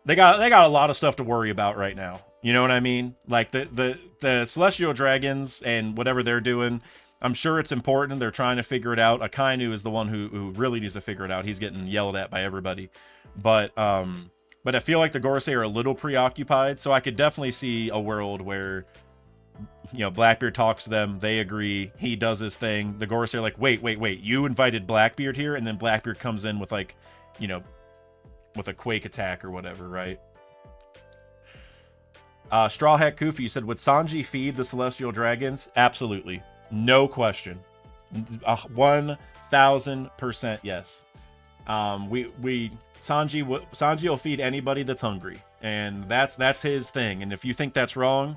they got a lot of stuff to worry about right now. You know what I mean? Like the celestial dragons and whatever they're doing. I'm sure it's important. They're trying to figure it out. Akainu is the one who really needs to figure it out. He's getting yelled at by everybody. But I feel like the Gorosei are a little preoccupied, so I could definitely see a world where, you know, Blackbeard talks to them, they agree, he does his thing. The Gorosei are like, wait, you invited Blackbeard here? And then Blackbeard comes in with, like, you know, with a quake attack or whatever, right? Straw Hat Kufi, you said, would Sanji feed the celestial dragons? Absolutely. No question. 1000% yes. Sanji will feed anybody that's hungry, and that's his thing. And if you think that's wrong,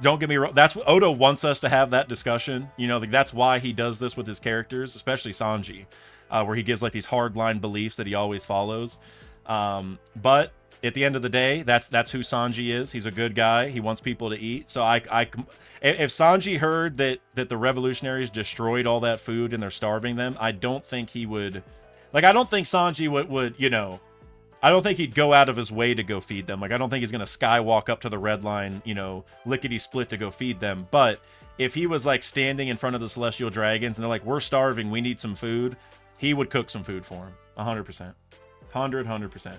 don't get me wrong. That's what Oda wants us to have, that discussion. You know, like, that's why he does this with his characters, especially Sanji, where he gives like these hardline beliefs that he always follows. But at the end of the day, that's who Sanji is. He's a good guy. He wants people to eat. So if Sanji heard that the revolutionaries destroyed all that food and they're starving them, I don't think he would. Like, I don't think Sanji would, you know, I don't think he'd go out of his way to go feed them. Like, I don't think he's going to skywalk up to the red line, you know, lickety-split to go feed them. But if he was, like, standing in front of the celestial dragons and they're like, we're starving, we need some food, he would cook some food for him. 100%. 100%.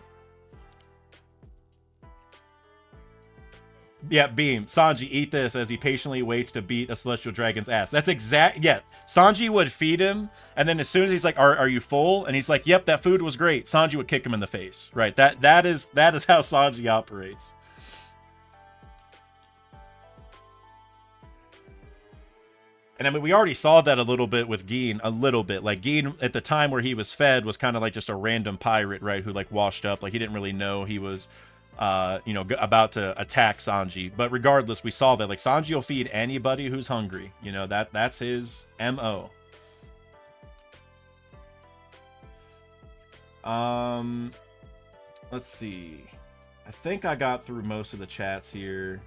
Yeah, Beam. Sanji, eat this, as he patiently waits to beat a celestial dragon's ass. That's exact. Yeah, Sanji would feed him, and then as soon as he's like, "Are you full?" and he's like, "Yep, that food was great," Sanji would kick him in the face. Right. That is how Sanji operates. And I mean, we already saw that a little bit with Gin, a little bit. Like, Gin, at the time where he was fed, was kind of like just a random pirate, right, who, like, washed up. Like, he didn't really know he was, you know, about to attack Sanji. But regardless, we saw that, like, Sanji will feed anybody who's hungry. You know, that's his MO. Let's see. I think I got through most of the chats here.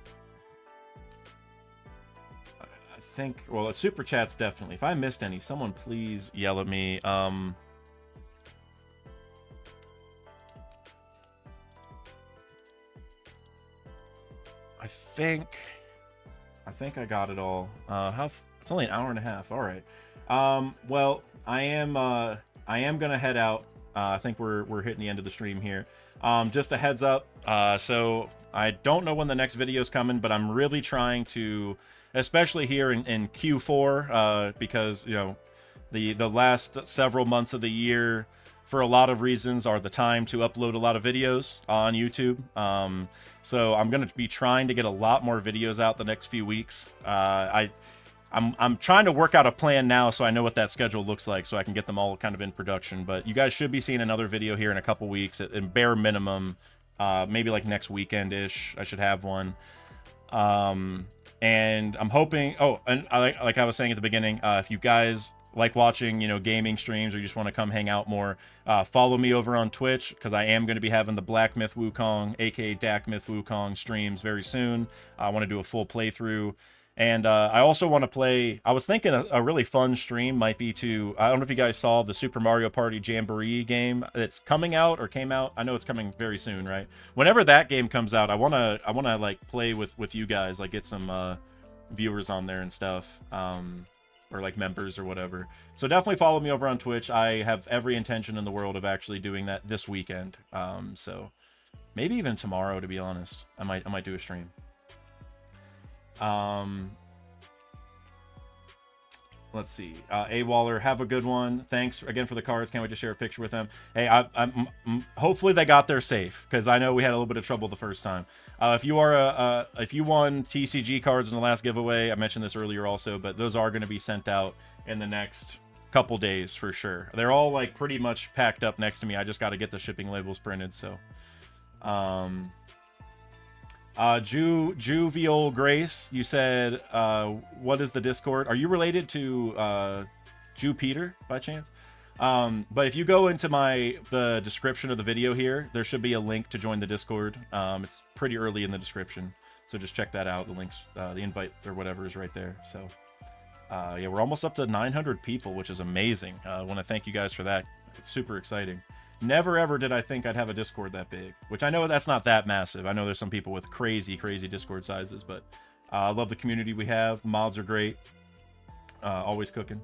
Think, well, super chats definitely. If I missed any, someone please yell at me. I think I got it all. It's only an hour and a half. All right. Well, I am gonna head out. I think we're hitting the end of the stream here. Just a heads up. So I don't know when the next video is coming, but I'm really trying to, especially here in Q4, because, you know, the last several months of the year, for a lot of reasons, are the time to upload a lot of videos on YouTube. So I'm going to be trying to get a lot more videos out the next few weeks. I'm trying to work out a plan now so I know what that schedule looks like, so I can get them all kind of in production. But you guys should be seeing another video here in a couple weeks, at bare minimum. Maybe like next weekend-ish, I should have one. And I'm hoping, and like I was saying at the beginning, if you guys like watching, you know, gaming streams, or you just want to come hang out more, follow me over on Twitch, because I am going to be having the Black Myth Wukong, aka Dak Myth Wukong, streams very soon. I want to do a full playthrough. And I also want to play, I was thinking a really fun stream might be to, I don't know if you guys saw the Super Mario Party Jamboree game that's coming out, or came out. I know it's coming very soon, right? Whenever that game comes out, I want to like play with you guys, like get some viewers on there and stuff, or like members or whatever. So definitely follow me over on Twitch. I have every intention in the world of actually doing that this weekend. So maybe even tomorrow, to be honest. I might do a stream. Let's see. A Waller, have a good one. Thanks again for the cards. Can't wait to share a picture with them. Hey, I'm hopefully they got there safe, because I know we had a little bit of trouble the first time. If you are if you won TCG cards in the last giveaway, I mentioned this earlier also, but those are going to be sent out in the next couple days for sure. They're all like pretty much packed up next to me. I just got to get the shipping labels printed. So, Juvial Grace, you said, what is the Discord? Are you related to Jew Peter by chance? But if you go into the description of the video here, there should be a link to join the Discord. It's pretty early in the description, so just check that out. The links, the invite or whatever is right there. So yeah, we're almost up to 900 people, which is amazing. I want to thank you guys for that. It's super exciting. Never ever did I think I'd have a Discord that big, which I know that's not that massive. I know there's some people with crazy Discord sizes, but I love the community we have. Mods are great. Always cooking.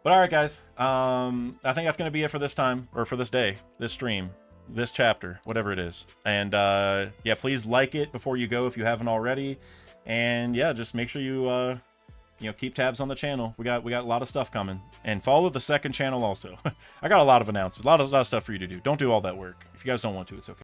But all right, guys. I think that's going to be it for this time, or for this day, this stream, this chapter, whatever it is. And yeah, please like it before you go if you haven't already. And yeah, just make sure you keep tabs on the channel. We got a lot of stuff coming, and follow the second channel also. I got a lot of announcements, a lot of stuff for you to do. Don't do all that work. If you guys don't want to, it's okay.